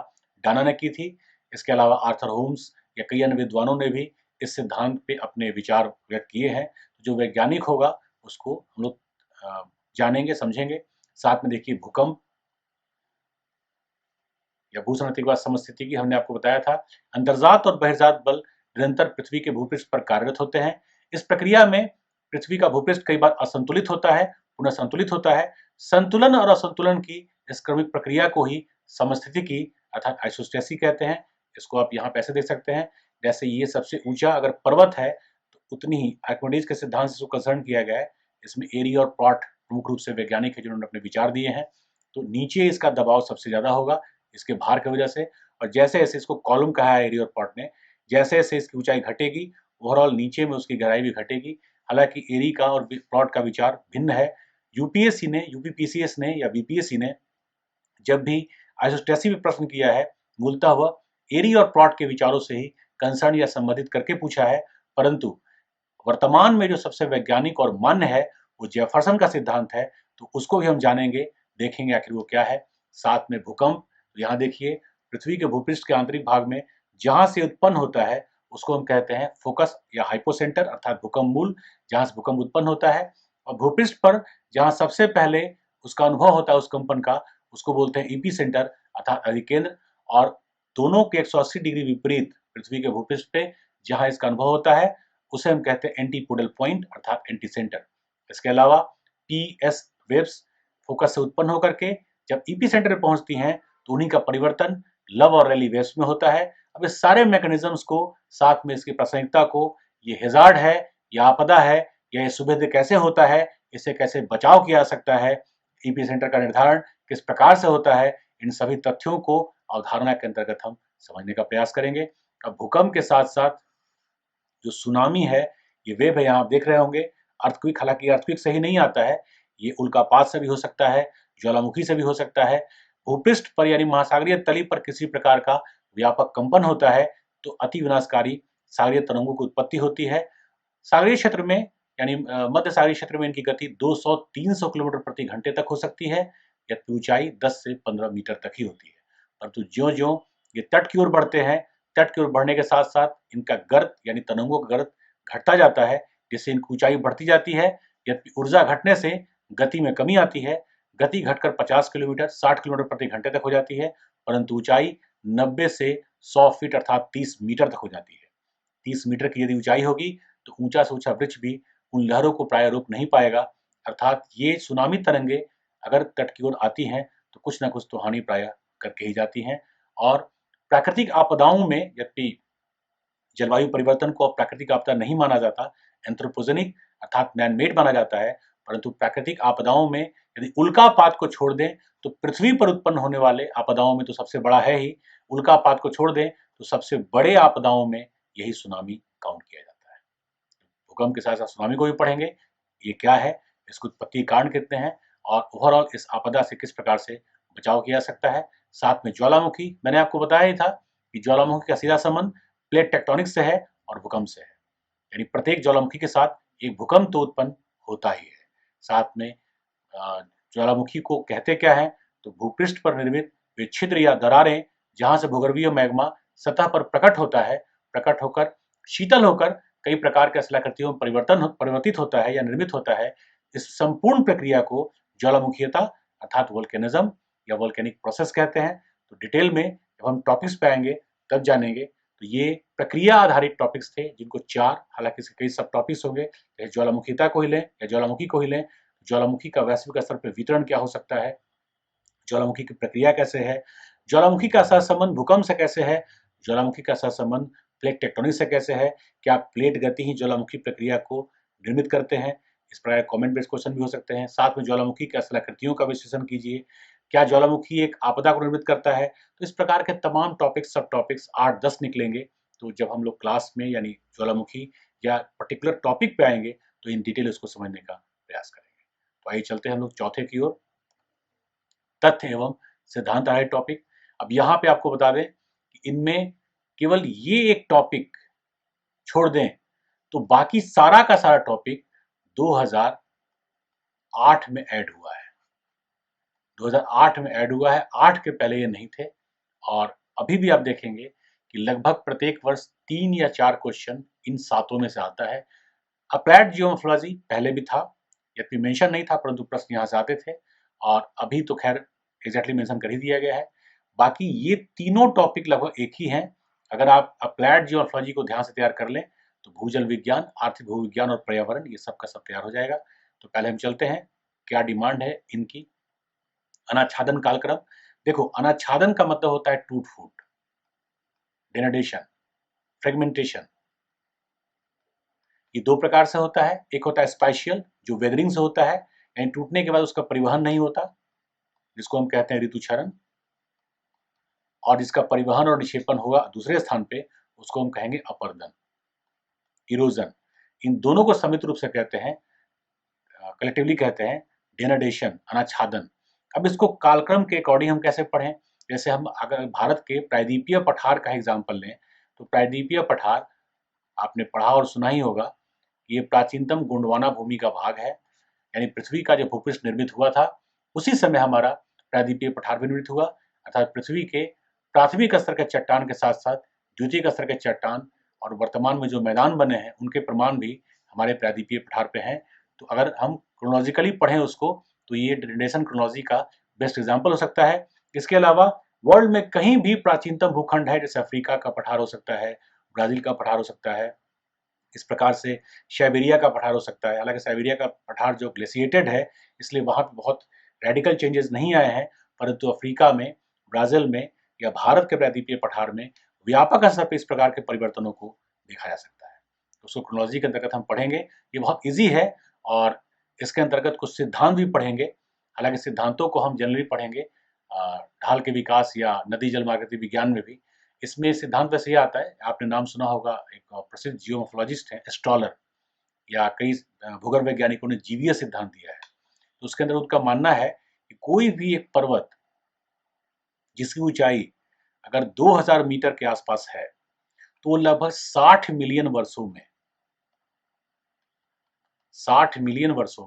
डाना ने की थी। इसके अलावा आर्थर होम्स या कई अन्य विद्वानों ने भी इस सिद्धांत पे अपने विचार व्यक्त किए हैं। जो वैज्ञानिक होगा उसको हम लोग जानेंगे, समझेंगे। साथ में देखिए भूकंप या भूसंस्थिति के बाद समस्थिति की हमने आपको बताया था। अंतर्जात और बहिर्जात बल निरंतर पृथ्वी के भूपृष्ठ पर कार्यरत होते हैं। इस प्रक्रिया में पृथ्वी का भूपृष्ठ कई बार असंतुलित होता है, पुनः संतुलित होता है। संतुलन और असंतुलन की इस क्रमिक प्रक्रिया को ही समस्थिति अर्थात आइसोस्टेसी कहते हैं। इसको आप यहाँ पे ऐसे देख सकते हैं, जैसे ये सबसे ऊंचा अगर पर्वत है तो उतनी ही आर्किमिडीज के सिद्धांत से कंसर्न किया गया है। इसमें एरी और प्लॉट प्रमुख रूप से वैज्ञानिक है जिन्होंने अपने विचार दिए हैं। तो नीचे इसका दबाव सबसे ज्यादा होगा इसके भार की वजह से, और जैसे जैसे इसको कॉलम कहा है एरी और प्लॉट ने, जैसे जैसे इसकी ऊंचाई घटेगी ओवरऑल नीचे में उसकी गहराई भी घटेगी। हालांकि एरी का और प्लॉट का विचार भिन्न है। यूपीएससी ने, यूपीपीसीएस ने या बीपीएससी ने जब भी आइसोस्टेसी में प्रश्न किया है, मूलतः वह एरी और प्लॉट के विचारों से ही कंसर्न या संबंधित करके पूछा है। परंतु वर्तमान में जो सबसे वैज्ञानिक और मान्य है वो जेफरसन का सिद्धांत है, तो उसको भी हम जानेंगे, देखेंगे आखिर वो क्या है। साथ में भूकंप, तो यहाँ देखिए पृथ्वी के भूपृष्ठ के आंतरिक भाग में जहां से उत्पन्न होता है उसको हम कहते हैं फोकस या हाइपोसेंटर अर्थात भूकंप मूल, जहां से भूकंप उत्पन्न होता है। और भूपृष्ठ पर जहां सबसे पहले उसका अनुभव होता है उस कंपन का, उसको बोलते हैं ईपी सेंटर अर्थात अधिकेंद्र। और दोनों के 180 डिग्री विपरीत पृथ्वी के भूपृष्ठ पे जहां इसका अनुभव होता है उसे हम कहते हैं एंटीपोडल पॉइंट अर्थात एंटी सेंटर। इसके अलावा पीएस वेव्स फोकस से उत्पन्न होकर के जब ईपी सेंटर में पहुंचती हैं तो उन्हीं का परिवर्तन लव और रैली वेव्स में होता है। अब इस सारे मैकेनिज्म्स को, साथ में इसकी प्रासंगिकता को, ये हैजार्ड है या आपदा है या ये सुभेद्य कैसे होता है, इसे कैसे बचाव किया जा सकता है, ईपी सेंटर का निर्धारण किस प्रकार से होता है, इन सभी तथ्यों को अवधारणा के अंतर्गत हम समझने का प्रयास करेंगे। अब भूकंप के साथ साथ जो सुनामी है, ये वेव है, यहाँ आप देख रहे होंगे। अर्थक्वेक, हालांकि अर्थक्वेक सही नहीं आता है, ये उल्कापात से भी हो सकता है, ज्वालामुखी से भी हो सकता है। भूपृष्ठ पर यानी महासागरीय तली पर किसी प्रकार का व्यापक कंपन होता है तो अति विनाशकारी सागरीय तरंगों की उत्पत्ति होती है। सागरीय क्षेत्र में यानी मध्य सागरीय क्षेत्र में इनकी गति 200-300 किलोमीटर प्रति घंटे तक हो सकती है, जबकि ऊंचाई 10 से 15 मीटर तक ही होती है। परंतु ज्यो-ज्यो ये तट की ओर बढ़ते हैं, तट की ओर बढ़ने के साथ साथ इनका गर्त यानी तरंगों का गर्त घटता जाता है, जिससे इनकी ऊंचाई बढ़ती जाती है। यद्यपि ऊर्जा घटने से गति में कमी आती है। गति घटकर 50 किलोमीटर 60 किलोमीटर प्रति घंटे तक हो जाती है, परंतु ऊंचाई 90 से 100 फीट अर्थात 30 मीटर तक हो जाती है। 30 मीटर की यदि ऊंचाई होगी तो ऊंचा से ऊंचा वृक्ष भी उन लहरों को प्राय रोक नहीं पाएगा, अर्थात ये सुनामी तरंगे अगर तट की ओर आती हैं तो कुछ ना कुछ तो हानि प्राय करके ही जाती हैं। और प्राकृतिक आपदाओं में, यद्यपि जलवायु परिवर्तन को अब प्राकृतिक आपदा नहीं माना जाता, एंथ्रोपोजेनिक अर्थात मैन मेड माना जाता है, परंतु प्राकृतिक आपदाओं में यदि उल्कापात को छोड़ दें तो पृथ्वी पर उत्पन्न होने वाले आपदाओं में तो सबसे बड़ा है ही, उल्कापात को छोड़ दें तो सबसे बड़े आपदाओं में यही सुनामी काउंट किया जाता है। भूकंप के साथ साथ सुनामी को भी पढ़ेंगे, ये क्या है, इसके उत्पत्ति कारण कितने हैं और ओवरऑल इस आपदा से किस प्रकार से बचाव किया जा सकता है। साथ में ज्वालामुखी, मैंने आपको बताया ही था कि ज्वालामुखी का सीधा संबंध प्लेट टेक्टोनिक्स से है और भूकंप से है, यानी प्रत्येक ज्वालामुखी के साथ एक भूकंप तो उत्पन्न होता ही है। साथ में ज्वालामुखी को कहते क्या है, तो भूपृष्ठ पर निर्मित वे छिद्र या दरारें जहां से भूगर्भीय मैग्मा सतह पर प्रकट होता है, प्रकट होकर शीतल होकर कई प्रकार के स्थलाकृतियों में परिवर्तित होता है या निर्मित होता है। इस संपूर्ण प्रक्रिया को ज्वालामुखीयता अर्थात वोल्केनिज्म या वोल्केनिक प्रोसेस कहते हैं। तो डिटेल में जब हम टॉपिक्स पे आएंगे तब जानेंगे। तो ये प्रक्रिया आधारित टॉपिक्स थे, जिनको 4, हालांकि इसके कई सब टॉपिक्स होंगे, चाहे ज्वालामुखीता को ही लें या ज्वालामुखी को ही लें। ज्वालामुखी का वैश्विक स्तर पर वितरण क्या हो सकता है, ज्वालामुखी की प्रक्रिया कैसे है, ज्वालामुखी का सहसंबंध भूकंप से कैसे है, ज्वालामुखी का सहसंबंध प्लेट टेक्टोनिक से कैसे है, क्या प्लेट गति ही ज्वालामुखी प्रक्रिया को निर्मित करते हैं। इस प्रकार कमेंट बेस्ड क्वेश्चन भी हो सकते हैं। साथ में ज्वालामुखी की स्थलाकृतियों का विश्लेषण कीजिए, क्या ज्वालामुखी एक आपदा को निर्मित करता है। तो इस प्रकार के तमाम टॉपिक्स, सब टॉपिक्स 8-10 निकलेंगे। तो जब हम लोग क्लास में यानी ज्वालामुखी या पर्टिकुलर टॉपिक पे आएंगे तो इन डिटेल उसको समझने का प्रयास करेंगे। तो आइए चलते हैं हम लोग चौथे की ओर, तथ्य एवं सिद्धांत आधारित टॉपिक। अब यहाँ पे आपको बता दें कि इनमें केवल ये एक टॉपिक छोड़ दें तो बाकी सारा का सारा टॉपिक 2008 में ऐड हुआ है। 2008 में ऐड हुआ है, 8 के पहले ये नहीं थे। और अभी भी आप देखेंगे कि लगभग प्रत्येक वर्ष 3 या 4 क्वेश्चन इन 7 में से आता है। अप्लाइड जियोमॉर्फोलॉजी पहले भी था, यद्यपि मेंशन नहीं था, परंतु प्रश्न यहाँ से आते थे और अभी तो खैर एग्जैक्टली मेंशन कर ही दिया गया है। बाकी ये तीनों टॉपिक लगभग एक ही हैं। अगर आप अप्लाइड जियोमॉर्फोलॉजी को ध्यान से तैयार कर लें तो भूजल विज्ञान, आर्थिक भूविज्ञान और पर्यावरण ये सब का सब तैयार हो जाएगा। तो पहले हम चलते हैं क्या डिमांड है इनकी। अनाच्छादन कालक्रम, देखो अनाच्छादन का मतलब होता है टूट फूट, डेनोडेशन, फ्रेगमेंटेशन। ये 2 प्रकार से होता है। एक होता है स्पाइशियल, जो वेदरिंग से होता है, यानी टूटने के बाद उसका परिवहन नहीं होता, जिसको हम कहते हैं ऋतुक्षरण। और जिसका परिवहन और निक्षेपण होगा दूसरे स्थान पे, उसको हम कहेंगे अपर्दन, इरोजन। इन दोनों को समित रूप से कहते हैं, कलेक्टिवली कहते हैं डेनोडेशन, अनाच्छादन। अब इसको कालक्रम के अकॉर्डिंग हम कैसे पढ़ें, जैसे हम अगर भारत के प्रायद्वीपीय पठार का एग्जाम्पल लें तो प्रायद्वीपीय पठार आपने पढ़ा और सुना ही होगा। ये प्राचीनतम गोंडवाना भूमि का भाग है, यानी पृथ्वी का जब भूपृष्ठ निर्मित हुआ था उसी समय हमारा प्रायद्वीपीय पठार भी निर्मित हुआ, अर्थात पृथ्वी के प्राथमिक स्तर के चट्टान के साथ साथ द्वितीयक स्तर के चट्टान और वर्तमान में जो मैदान बने हैं उनके प्रमाण भी हमारे प्रायद्वीपीय पठार पे हैं। तो अगर हम क्रोनोलॉजिकली पढ़ें उसको तो ये डेनोडेशन क्रोनोलॉजी का बेस्ट एग्जाम्पल हो सकता है। इसके अलावा वर्ल्ड में कहीं भी प्राचीनतम भूखंड है, जैसे अफ्रीका का पठार हो सकता है, ब्राजील का पठार हो सकता है, इस प्रकार से साइबेरिया का पठार हो सकता है। हालांकि साइबेरिया का पठार जो ग्लेशिएटेड है इसलिए वहाँ पे बहुत रेडिकल चेंजेस नहीं आए हैं, परंतु अफ्रीका में, ब्राजील में या भारत के प्रायद्वीपीय पठार में व्यापक स्तर पर इस प्रकार के परिवर्तनों को देखा जा सकता है। तो उसको क्रोनोलॉजी के अंतर्गत हम पढ़ेंगे, ये बहुत ईजी है। और इसके अंतर्गत कुछ सिद्धांत भी पढ़ेंगे, हालांकि सिद्धांतों को हम जनरली पढ़ेंगे ढाल के विकास या नदी जल मार्ग विज्ञान में भी। इसमें सिद्धांत वैसे ये आता है, आपने नाम सुना होगा, एक प्रसिद्ध जियोमॉर्फोलॉजिस्ट है स्टॉलर, या कई भूगर्भ वैज्ञानिकों ने जीवीय सिद्धांत दिया है। तो उसके अंदर उनका मानना है कि कोई भी एक पर्वत जिसकी ऊंचाई अगर 2000 मीटर के आसपास है तो लगभग 60 मिलियन वर्षों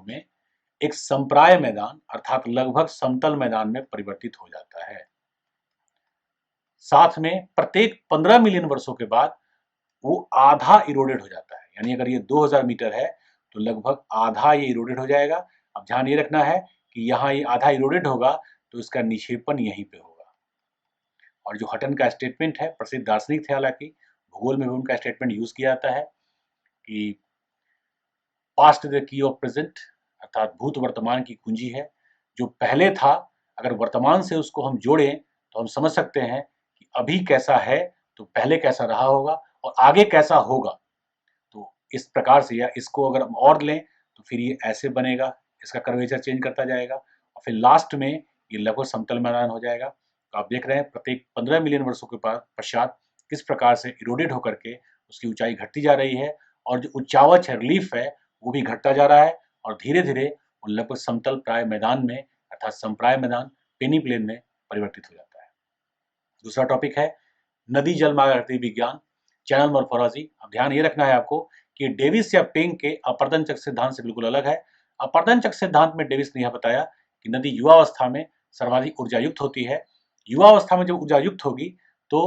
में एक संप्राय मैदान अर्थात लगभग समतल मैदान में परिवर्तित हो जाता है। साथ में प्रत्येक 15 मिलियन वर्षों के बाद वो आधा इरोडेड हो जाता है, यानी अगर ये 2000 मीटर है तो लगभग आधा ये इरोडेड हो जाएगा। अब ध्यान ये रखना है कि यहाँ ये आधा इरोडेड होगा तो इसका निक्षेपण यहीं पे होगा। और जो हटन का स्टेटमेंट है, प्रसिद्ध दार्शनिक थे, हालांकि भूगोल में भी उनका स्टेटमेंट यूज किया जाता है कि past the key of present, अर्थात भूत वर्तमान की कुंजी है। जो पहले था, अगर वर्तमान से उसको हम जोड़ें तो हम समझ सकते हैं कि अभी कैसा है तो पहले कैसा रहा होगा और आगे कैसा होगा। तो इस प्रकार से, या इसको अगर हम और लें तो फिर ये ऐसे बनेगा, इसका कर्वेचर चेंज करता जाएगा और फिर लास्ट में ये लगभग समतल मैदान हो जाएगा। तो आप देख रहे हैं प्रत्येक 15 मिलियन वर्षों के पश्चात किस प्रकार से इरोडेड होकर के उसकी ऊंचाई घटती जा रही है और जो उच्चावच है, रिलीफ है, वो भी घटता जा रहा है और धीरे धीरे वो लगभग समतल प्राय मैदान में, अर्थात समप्राय मैदान, पेनी प्लेन में परिवर्तित हो जाता है। दूसरा टॉपिक है नदी जल मार्ग आकृति विज्ञान, चैनल मॉर्फोलॉजी। अब ध्यान ये रखना है आपको कि डेविस या पेंग के अपर्दन चक्र सिद्धांत से बिल्कुल अलग है। अपर्दन चक्र सिद्धांत में डेविस ने यह बताया कि नदी युवावस्था में सर्वाधिक ऊर्जा युक्त होती है। युवावस्था में जब ऊर्जा युक्त होगी तो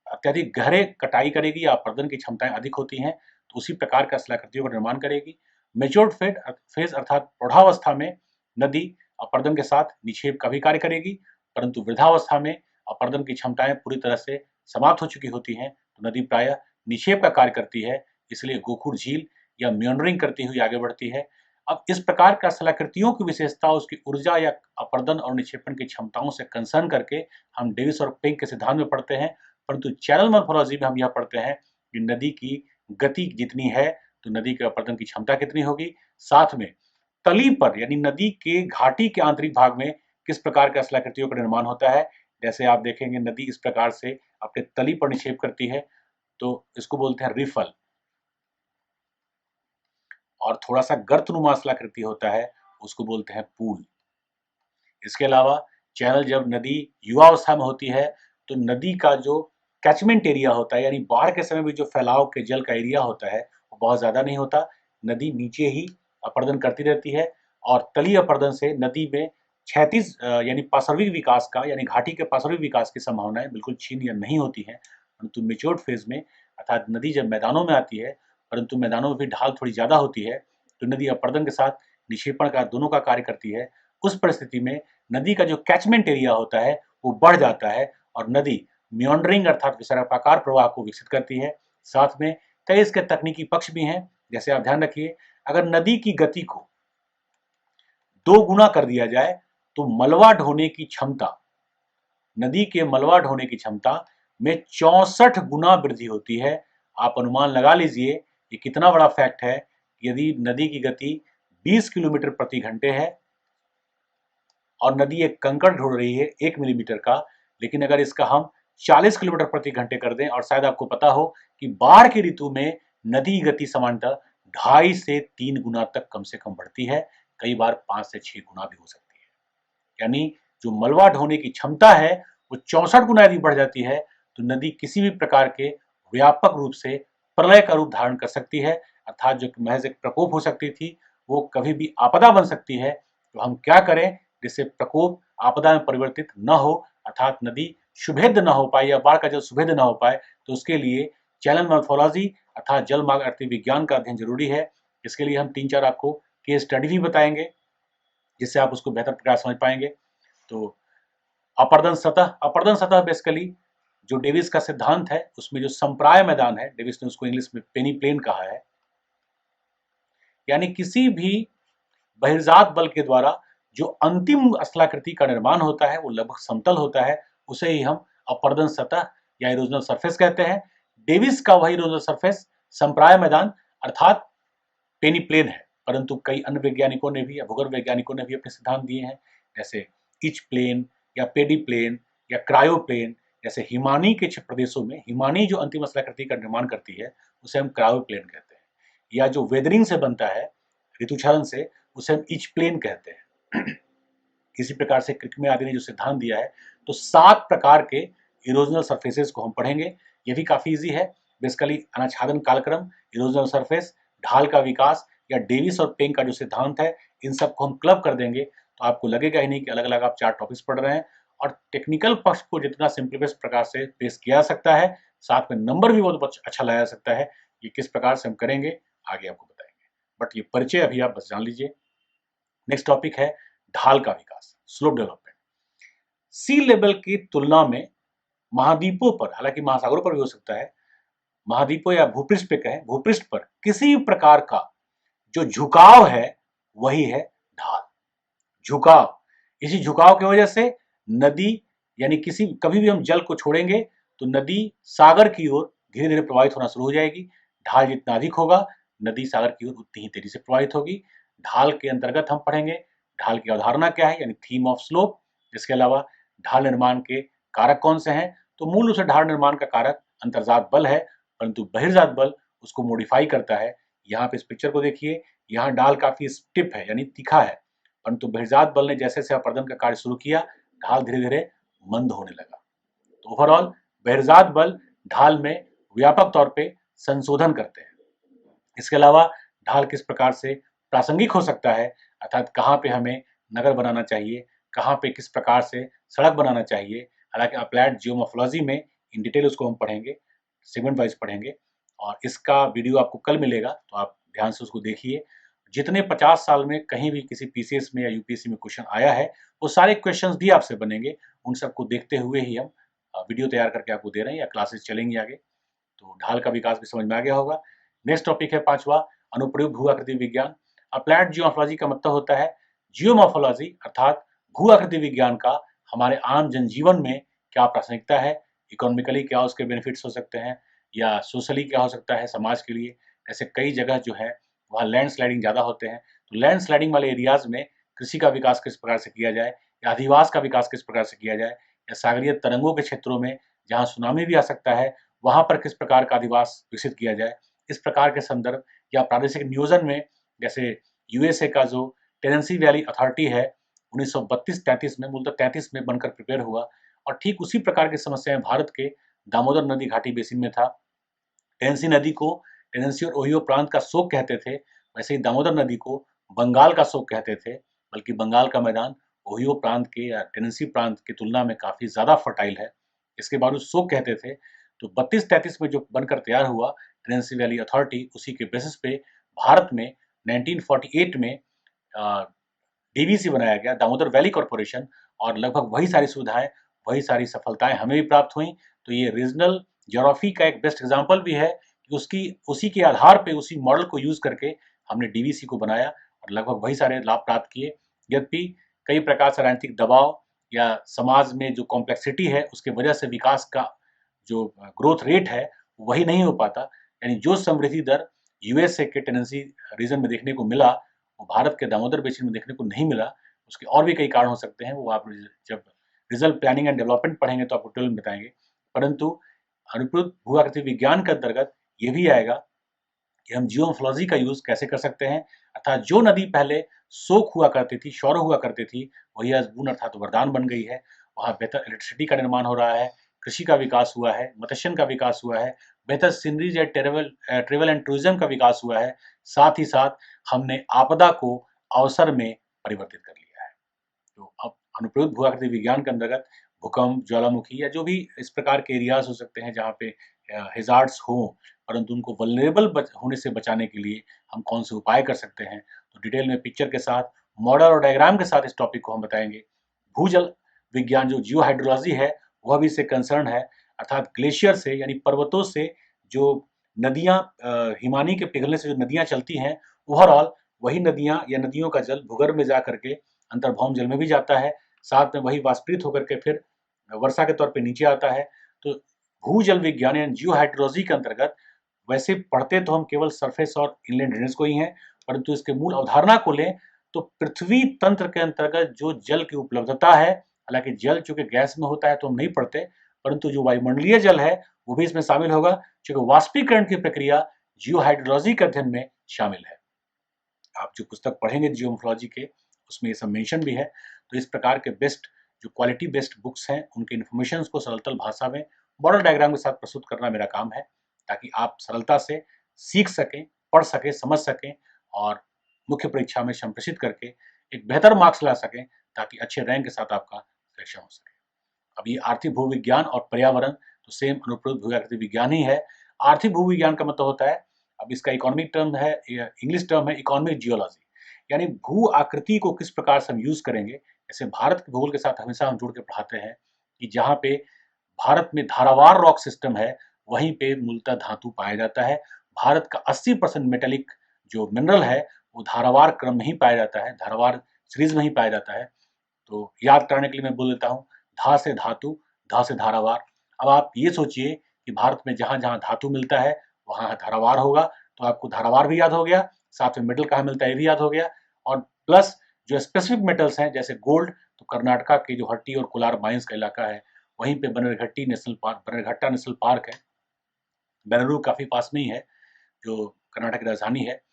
अत्यधिक गहरे कटाई करेगी या अपर्दन की क्षमताएं अधिक होती हैं, तो उसी प्रकार का स्थलाकृतियों का निर्माण करेगी। मेच्योर्ड फेज अर्थात प्रौढ़ावस्था में नदी अपर्दन के साथ निक्षेप का भी कार्य करेगी, परंतु वृद्धावस्था में अपर्दन की क्षमताएं पूरी तरह से समाप्त हो चुकी होती हैं, तो नदी प्रायः निक्षेप का कार्य करती है, इसलिए गोखुर झील या मियंडरिंग करती हुई आगे बढ़ती है। अब इस प्रकार का स्थलाकृतियों की विशेषता उसकी ऊर्जा या अपर्दन और निक्षेपण की क्षमताओं से कंसर्न करके हम डेविस और पेंग के सिद्धांत में पढ़ते हैं, परंतु चैनल मॉर्फोलॉजी में हम यह पढ़ते हैं कि नदी की गति जितनी है तो नदी के अपर्दन की क्षमता कितनी होगी, साथ में तली पर यानी नदी के घाटी के आंतरिक भाग में किस प्रकार का स्थलाकृतियों का निर्माण होता है। जैसे आप देखेंगे नदी इस प्रकार से अपने तली पर निक्षेप करती है तो इसको बोलते हैं रिफल, और थोड़ा सा गर्तनुमा स्थलाकृति होता है उसको बोलते हैं पूल। इसके अलावा चैनल जब नदी युवावस्था में होती है तो नदी का जो कैचमेंट एरिया होता है, यानी बाढ़ के समय भी जो फैलाव के जल का एरिया होता है वो बहुत ज्यादा नहीं होता। नदी नीचे ही अपर्दन करती रहती है और तलीय अपर्दन से नदी में क्षैतिज यानी पार्श्विक विकास का, यानी घाटी के पार्श्विक विकास की संभावनाएं बिल्कुल छीन या नहीं होती हैं। परंतु मेच्योर्ड फेज में, अर्थात नदी जब मैदानों में आती है, परंतु मैदानों में भी ढाल थोड़ी ज्यादा होती है, तो नदी अपर्दन के साथ निक्षेपण का दोनों का कार्य करती है। उस परिस्थिति में नदी का जो कैचमेंट एरिया होता है वो बढ़ जाता है और नदी मियॉन्डरिंग अर्थात विसर्पाकार प्रवाह को विकसित करती है। साथ में कई इसके तकनीकी पक्ष भी हैं। जैसे आप ध्यान रखिए, अगर नदी की गति को 2 गुना कर दिया जाए तो मलबा ढोने की क्षमता, नदी के मलबा ढोने की क्षमता में 64 गुना वृद्धि होती है। आप अनुमान लगा लीजिए ये कितना बड़ा फैक्ट है। यदि नदी की गति 20 किलोमीटर प्रति घंटे है और नदी एक कंकड़ ढूंढ रही है 1 मिलीमीटर का, लेकिन अगर इसका हम 40 किलोमीटर प्रति घंटे कर दें, और शायद आपको पता हो कि बाढ़ की ऋतु में नदी की गति सामान्यतः 2.5 से 3 गुना तक कम से कम बढ़ती है, कई बार 5 से 6 गुना भी हो सकती है। यानी जो मलबा ढोने की क्षमता है वो 64 गुना यदि बढ़ जाती है तो नदी किसी भी प्रकार के व्यापक रूप से प्रलय का रूप धारण कर सकती है, अर्थात जो महज एक प्रकोप हो सकती थी वो कभी भी आपदा बन सकती है। तो हम क्या करें जिससे प्रकोप आपदा में परिवर्तित न हो, अर्थात नदी शुभेद्य न हो पाए या बाढ़ का जल शुभेद्य न हो पाए, तो उसके लिए चैनल मॉर्फोलॉजी अर्थात जल मार्ग आकृति विज्ञान का अध्ययन जरूरी है। इसके लिए हम 3-4 आपको केस स्टडी भी बताएंगे जिससे आप उसको बेहतर प्रकार समझ पाएंगे। तो अपर्दन सतह बेसिकली जो डेविस का सिद्धांत है उसमें जो संप्राय मैदान है, डेविस ने उसको इंग्लिश में पेनी प्लेन कहा है, यानी किसी भी बहिर्जात बल के द्वारा जो अंतिम स्थलाकृति का निर्माण होता है वो लगभग समतल होता है, उसे ही हम अपर्दन सतह या इरोजनल सरफेस कहते हैं। डेविस का वही इरोजनल सरफेस संप्राय मैदान अर्थात पेनी प्लेन है, परंतु कई अन्य वैज्ञानिकों ने भी या भूगर्भ वैज्ञानिकों ने भी अपने सिद्धांत दिए हैं, जैसे इच प्लेन या पेडी प्लेन या क्रायो प्लेन। जैसे हिमानी के प्रदेशों में हिमानी जो अंतिम स्थलाकृति का निर्माण करती है उसे हम क्रायो प्लेन कहते हैं, या जो वेदरिंग से बनता है ऋतुक्षरण से उसे हम इच प्लेन कहते हैं। इसी प्रकार से क्रिकमे आदि ने जो सिद्धांत दिया है, तो 7 प्रकार के इरोजनल सरफेसेस को हम पढ़ेंगे। ये भी काफी इजी है। बेसिकली अनाच्छादन कालक्रम, इरोजनल सरफेस, ढाल का विकास या डेविस और पेंग का जो सिद्धांत है, इन सबको हम क्लब कर देंगे तो आपको लगेगा ही नहीं कि अलग अलग आप 4 टॉपिक्स पढ़ रहे हैं। और टेक्निकल पक्ष को जितना सिंपलीफाइड प्रकार से पेश किया जा सकता है, साथ में नंबर भी बहुत अच्छा लाया जा सकता है। ये किस प्रकार से हम करेंगे आगे आपको बताएंगे, बट ये परिचय अभी आप बस जान लीजिए। नेक्स्ट टॉपिक है ढाल का विकास, स्लोप डेवलपमेंट। सी लेवल की तुलना में महाद्वीपों पर, हालांकि महासागरों पर भी हो सकता है, महाद्वीपों या भूपृष्ठ पे कहें, भूपृष्ठ पर किसी भी प्रकार का जो झुकाव है वही है ढाल। झुकाव, इसी झुकाव की वजह से नदी, यानी किसी कभी भी हम जल को छोड़ेंगे तो नदी सागर की ओर धीरे धीरे प्रवाहित होना शुरू हो जाएगी। ढाल जितना अधिक होगा नदी सागर की ओर उतनी ही तेजी से प्रवाहित होगी। ढाल के अंतर्गत हम पढ़ेंगे ढाल की अवधारणा क्या है, यानी थीम ऑफ स्लोप। इसके अलावा ढाल निर्माण के कारक कौन से हैं, तो मूल रूप से ढाल निर्माण का कारक अंतर्जात बल है, परंतु बहिर्जात बल उसको मॉडिफाई करता है। यहाँ पे इस पिक्चर को देखिए, यहाँ डाल काफी स्टिफ है यानी तीखा है, परंतु बहिर्जात बल ने जैसे जैसे अपर्दन का कार्य शुरू किया ढाल धीरे धीरे मंद होने लगा। तो ओवरऑल बहिर्जात बल ढाल में व्यापक तौर पे संशोधन करते हैं। इसके अलावा ढाल किस प्रकार से प्रासंगिक हो सकता है, अर्थात कहाँ पे हमें नगर बनाना चाहिए, कहाँ पे किस प्रकार से सड़क बनाना चाहिए, हालांकि अप्लाइड जियोमोर्फोलॉजी में इन डिटेल उसको हम पढ़ेंगे, सेगमेंट वाइज पढ़ेंगे, और इसका वीडियो आपको कल मिलेगा तो आप ध्यान से उसको देखिए। जितने 50 साल में कहीं भी किसी पीसीएस में या यूपीएससी में क्वेश्चन आया है वो सारे क्वेश्चंस भी आपसे बनेंगे, उन सबको देखते हुए ही हम वीडियो तैयार करके आपको दे रहे हैं या क्लासेस चलेंगी आगे। तो ढाल का विकास भी समझ में आ गया होगा। नेक्स्ट टॉपिक है 5वां, अनुप्रयुक्त भू आकृति विज्ञान। अप्लाइड जियोमोर्फोलॉजी का मतलब होता है जियोमोर्फोलॉजी अर्थात भू आकृति विज्ञान का हमारे आम जनजीवन में क्या प्रासंगिकता है, इकोनॉमिकली क्या उसके बेनिफिट्स हो सकते हैं, या सोशली क्या हो सकता है समाज के लिए। ऐसे कई जगह जो है वहाँ लैंड स्लाइडिंग ज़्यादा होते हैं, तो लैंड स्लाइडिंग वाले एरियाज में कृषि का विकास किस प्रकार से किया जाए, या अधिवास का विकास किस प्रकार से किया जाए, या सागरीय तरंगों के क्षेत्रों में जहाँ सुनामी भी आ सकता है वहाँ पर किस प्रकार का अधिवास विकसित किया जाए। इस प्रकार के संदर्भ या प्रादेशिक नियोजन में, जैसे यूएसए का जो टेनेंसी वैली अथॉरिटी है 1932-33 में, मूलतः 33 में बनकर प्रिपेयर हुआ, और ठीक उसी प्रकार की समस्याएं भारत के दामोदर नदी घाटी बेसिन में था। टेनेंसी नदी को टेनेंसी और ओहियो प्रांत का शोक कहते थे, वैसे ही दामोदर नदी को बंगाल का शोक कहते थे, बल्कि बंगाल का मैदान ओहियो प्रांत के या टेनेंसी प्रांत की तुलना में काफी ज्यादा फर्टाइल है, इसके बावजूद शोक कहते थे। तो 32-33 में जो बनकर तैयार हुआ टेनेंसी वैली अथॉरिटी, उसी के बेसिस पे भारत में 1948 में डीवीसी बनाया गया, दामोदर वैली कॉर्पोरेशन, और लगभग वही सारी सुविधाएं, वही सारी सफलताएं हमें भी प्राप्त हुई। तो ये रीजनल ज्योग्राफी का एक बेस्ट एग्जांपल भी है कि उसकी उसी के आधार पे, उसी मॉडल को यूज करके हमने डीवीसी को बनाया और लगभग वही सारे लाभ प्राप्त किए। यद्यपि कई प्रकार से राजनीतिक दबाव या समाज में जो कॉम्प्लेक्सिटी है उसके वजह से विकास का जो ग्रोथ रेट है वही नहीं हो पाता, यानी जो समृद्धि दर यूएसए के टेनेंसी रीजन में देखने को मिला वो भारत के दामोदर बेसिन में देखने को नहीं मिला। उसके और भी कई कारण हो सकते हैं, वो आप जब रिजल्ट प्लानिंग एंड डेवलपमेंट पढ़ेंगे तो आपको डिटेल में बताएंगे। परंतु अनुप्रयुक्त भू आकृति विज्ञान के अंतर्गत ये भी आएगा कि हम जियोमोर्फोलॉजी का यूज कैसे कर सकते हैं, अर्थात जो नदी पहले सोख हुआ करती थी, शौर हुआ करती थी, वही आज बून अर्थात वरदान बन गई है। वहाँ बेहतर इलेक्ट्रिसिटी का निर्माण हो रहा है, कृषि का विकास हुआ है, मत्स्यन का विकास हुआ है, बेहतर सीनरीज या ट्रेवल एंड टूरिज्म का विकास हुआ है। साथ ही साथ हमने आपदा को अवसर में परिवर्तित कर लिया है। तो अब अनुप्रयुक्त भू आकृति विज्ञान के अंतर्गत भूकंप, ज्वालामुखी या जो भी इस प्रकार के एरियाज हो सकते हैं जहाँ पे हेजार्ड्स हों, परंतु उनको वल्नरेबल होने से बचाने के लिए हम कौन से उपाय कर सकते हैं, तो डिटेल में पिक्चर के साथ, मॉडल और डायग्राम के साथ इस टॉपिक को हम बताएंगे। भूजल विज्ञान जो जियो हाइड्रोलॉजी है वह भी इससे कंसर्न है, अर्थात ग्लेशियर से यानी पर्वतों से जो नदियाँ, हिमानी के पिघलने से जो नदियाँ चलती हैं, ओवरऑल वही नदियाँ या नदियों का जल भूगर्भ में जा करके अंतर्भौम जल में भी जाता है, साथ में वही वाष्पीत होकर के फिर वर्षा के तौर पे नीचे आता है। तो भूजल विज्ञान यानी जियो हाइड्रोलॉजी के अंतर्गत वैसे पढ़ते तो हम केवल सरफेस और इनलैंड ड्रेनेज को ही हैं, परंतु इसके मूल अवधारणा को लें तो पृथ्वी तंत्र के अंतर्गत जो जल की उपलब्धता है, हालांकि जल चूंकि गैस में होता है तो हम नहीं पढ़ते, परंतु जो वायुमंडलीय जल है वो भी इसमें शामिल होगा, क्योंकि वाष्पीकरण की प्रक्रिया जियो हाइड्रोलॉजी के अध्ययन में शामिल है। आप जो पुस्तक पढ़ेंगे जियोमोर्फोलॉजी के उसमें ये सब मेंशन भी है। तो इस प्रकार के बेस्ट जो क्वालिटी बेस्ड बुक्स हैं उनके इन्फॉर्मेशन को सरल भाषा में मॉडल डायग्राम के साथ प्रस्तुत करना मेरा काम है, ताकि आप सरलता से सीख सकें, पढ़ सकें, समझ सकें और मुख्य परीक्षा में संप्रेषित करके एक बेहतर मार्क्स ला सकें, ताकि अच्छे रैंक के साथ आपका सिलेक्शन हो सके। अब ये आर्थिक भूविज्ञान और पर्यावरण तो सेम अनुप्रयुक्त भू आकृति विज्ञान ही है। आर्थिक भूविज्ञान का मतलब होता है, अब इसका इकोनॉमिक टर्म है, इंग्लिश टर्म है इकोनॉमिक जियोलॉजी, यानी भू आकृति को किस प्रकार से हम यूज करेंगे। जैसे भारत के भूगोल के साथ हमेशा हम जुड़ के पढ़ाते हैं कि जहाँ पे भारत में धारावार रॉक सिस्टम है, वहीं पे मूलतः धातु पाया जाता है। भारत का 80% मेटेलिक जो मिनरल है, वो धारावार क्रम में ही पाया जाता है, धारावार सीरीज में ही पाया जाता है। तो याद कराने के लिए मैं बोल देता हूँ, धा से धातु, धा से धारावार। अब आप ये सोचिए कि भारत में जहाँ-जहाँ धातु मिलता है, वहाँ धारावार होगा, तो आपको धारावार भी याद हो गया, साथ में मेटल कहाँ मिलता है ये भी याद हो गया, और प्लस जो स्पेसिफिक मेटल्स हैं जैसे गोल्ड, तो कर्नाटका के जो हट्टी और कोलार माइंस का इलाका है, वहीं पे बन्नेरघट्टा नेशनल पार्क है। बेंगलुरु काफ़ी पास में ही है, जो कर्नाटक की राजधानी है।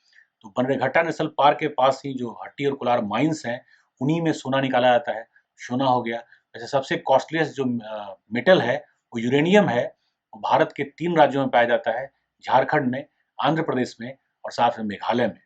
तो बन्नेरघट्टा नेशनल पार्क के पास ही जो हट्टी और कोलार माइंस हैं, उन्हीं में सोना निकाला जाता है। सोना हो गया। वैसे सबसे कॉस्टलीस्ट जो मेटल है, वो यूरेनियम है। वो भारत के 3 राज्यों में पाया जाता है, झारखंड में, आंध्र प्रदेश में और साथ में मेघालय में।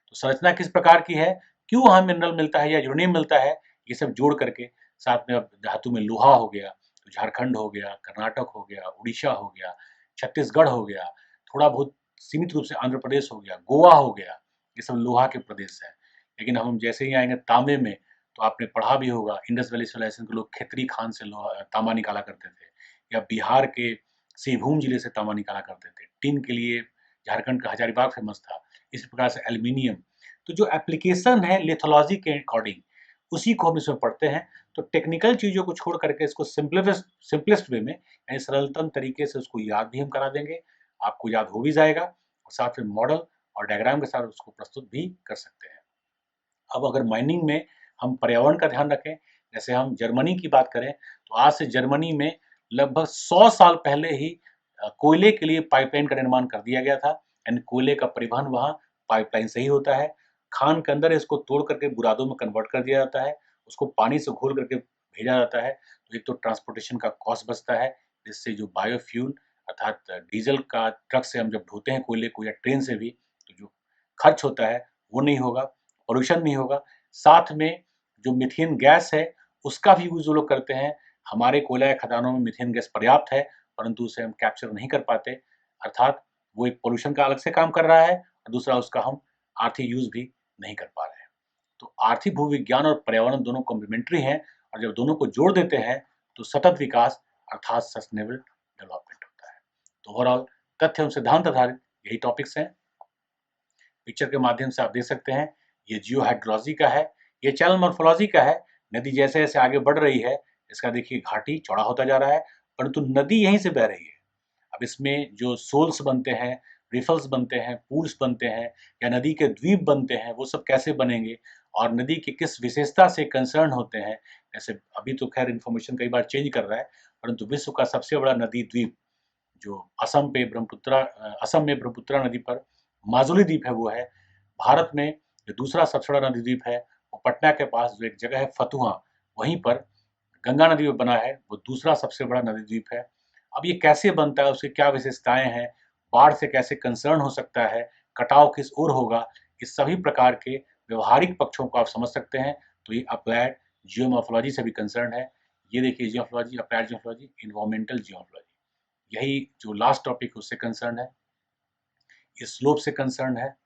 तो संरचना किस प्रकार की है, क्यों वहाँ मिनरल मिलता है या यूरेनियम मिलता है, ये सब जोड़ करके साथ में अब धातु में लोहा हो गया, तो झारखंड हो गया, कर्नाटक हो गया, उड़ीसा हो गया, छत्तीसगढ़ हो गया, थोड़ा बहुत सीमित रूप से आंध्र प्रदेश हो गया, गोवा हो गया, ये सब लोहा के प्रदेश हैं। लेकिन हम जैसे ही आएंगे तांबे में, तो आपने पढ़ा भी होगा इंडस वैली सिविलाइजेशन के लोग खेतरी खान से तांबा निकाला करते थे, या बिहार के सिंहभूम जिले से तांबा निकाला करते थे। टिन के लिए झारखंड का हजारीबाग फेमस था। इसी प्रकार से एल्यूमिनियम। तो जो एप्लीकेशन है लिथोलॉजी के अकॉर्डिंग, उसी को हम इसमें पढ़ते हैं। तो टेक्निकल चीज़ों को छोड़ करके इसको सिंपलेस्ट वे में, यानी सरलतम तरीके से उसको याद भी हम करा देंगे, आपको याद हो भी जाएगा, और साथ में मॉडल और डायग्राम के साथ उसको प्रस्तुत भी कर सकते हैं। अब अगर माइनिंग में हम पर्यावरण का ध्यान रखें, जैसे हम जर्मनी की बात करें, तो आज से जर्मनी में लगभग 100 साल पहले ही कोयले के लिए पाइपलाइन का निर्माण कर दिया गया था। यानी कोयले का परिवहन वहाँ पाइपलाइन से ही होता है। खान के अंदर इसको तोड़ करके बुरादों में कन्वर्ट कर दिया जाता है, उसको पानी से घोल करके भेजा जाता है। तो एक तो ट्रांसपोर्टेशन का कॉस्ट बचता है, जिससे जो बायोफ्यूल अर्थात डीजल का ट्रक से हम जब ढोते हैं कोयले को, या ट्रेन से भी, तो जो खर्च होता है वो नहीं होगा, पॉल्यूशन नहीं होगा। साथ में जो मीथेन गैस है, उसका भी यूज़ वो लोग करते हैं। हमारे कोयला या खदानों में मीथेन गैस पर्याप्त है, परंतु उसे हम कैप्चर नहीं कर पाते, अर्थात वो एक पॉल्यूशन का अलग से काम कर रहा है, और दूसरा उसका हम आर्थिक यूज़ भी नहीं कर पा रहे हैं। तो आर्थिक भूविज्ञान और पर्यावरण दोनों कॉम्प्लीमेंट्री हैं, और जब दोनों को जोड़ देते हैं, तो सतत विकास अर्थात सस्टेनेबल डेवलपमेंट होता है। तो ओवरऑल तथ्य एवं सिद्धांत आधारित यही टॉपिक्स हैं। पिक्चर के माध्यम से आप देख सकते हैं, ये जियो हाइड्रोलॉजी का है, ये चैनल मॉर्फोलॉजी का है। नदी जैसे-जैसे आगे बढ़ रही है, इसका देखिए घाटी चौड़ा होता जा रहा है, परंतु नदी यहीं से बह रही है। अब इसमें जो सोल्स बनते हैं, रिफल्स बनते हैं, पूल्स बनते हैं, या नदी के द्वीप बनते हैं, वो सब कैसे बनेंगे, और नदी की किस विशेषता से कंसर्न होते हैं। जैसे अभी तो खैर इन्फॉर्मेशन कई बार चेंज कर रहा है, परंतु विश्व का सबसे बड़ा नदी द्वीप जो असम में ब्रह्मपुत्रा नदी पर माजुली द्वीप है, वो है। भारत में जो दूसरा सबसे बड़ा नदी द्वीप है, वो पटना के पास जो एक जगह है फतुहा, वहीं पर गंगा नदी में बना है, वो दूसरा सबसे बड़ा नदी द्वीप है। अब ये कैसे बनता है, उसकी क्या विशेषताएं हैं, बाढ़ से कैसे कंसर्न हो सकता है, कटाव किस ओर होगा, इस सभी प्रकार के व्यवहारिक पक्षों को आप समझ सकते हैं। तो ये अप्लाइड जियोमॉर्फोलॉजी से भी कंसर्न है। ये देखिए geomorphology, applied geomorphology, environmental geomorphology, यही जो लास्ट टॉपिक है उससे कंसर्न है, ये स्लोप से कंसर्न है।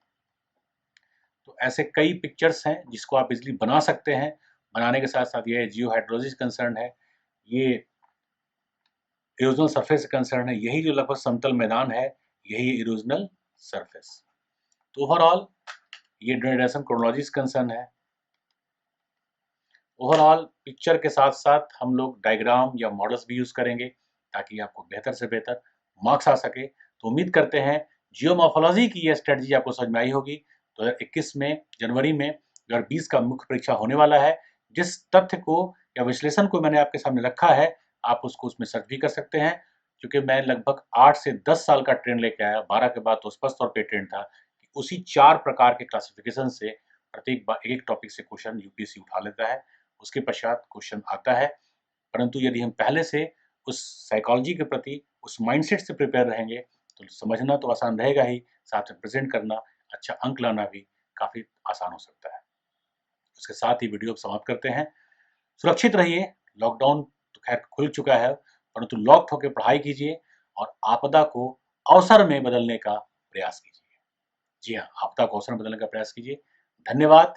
तो ऐसे कई पिक्चर्स हैं जिसको आप इजीली बना सकते हैं। बनाने के साथ साथ ये जियो हाइड्रोलॉजी से कंसर्न है, ये इरोजनल सरफेस से कंसर्न है, यही जो लगभग समतल मैदान है, यही इरोजनल सरफेस। तो ओवरऑल ये ड्रेनेशन क्रोनोलॉजी से कंसर्न है। ओवरऑल पिक्चर के साथ साथ हम लोग डायग्राम या मॉडल्स भी यूज करेंगे, ताकि आपको बेहतर से बेहतर मार्क्स आ सके। तो उम्मीद करते हैं जियोमॉर्फोलॉजी की यह स्ट्रेटजी आपको समझ में आई होगी। 2021 में जनवरी में 2020 का मुख्य परीक्षा होने वाला है। जिस तथ्य को या विश्लेषण को मैंने आपके सामने रखा है, आप उसको उसमें सर्च भी कर सकते हैं, क्योंकि मैं लगभग 8 से 10 साल का ट्रेंड लेके आया। 12 के बाद तो स्पष्ट तौर पे ट्रेंड था कि उसी 4 प्रकार के क्लासिफिकेशन से प्रत्येक बार एक टॉपिक से क्वेश्चन यूपीएससी उठा लेता है। उसके पश्चात क्वेश्चन आता है, परंतु यदि हम पहले से उस साइकोलॉजी के प्रति, उस माइंडसेट से प्रिपेयर रहेंगे, तो समझना तो आसान रहेगा ही, साथ में प्रेजेंट करना, अच्छा अंक लाना भी काफ़ी आसान हो सकता है। उसके साथ ही वीडियो समाप्त करते हैं। सुरक्षित रहिए। लॉकडाउन तो खैर खुल चुका है, परंतु लॉक होकर पढ़ाई कीजिए और आपदा को अवसर में बदलने का प्रयास कीजिए। जी हाँ, आपदा को अवसर में बदलने का प्रयास कीजिए। धन्यवाद।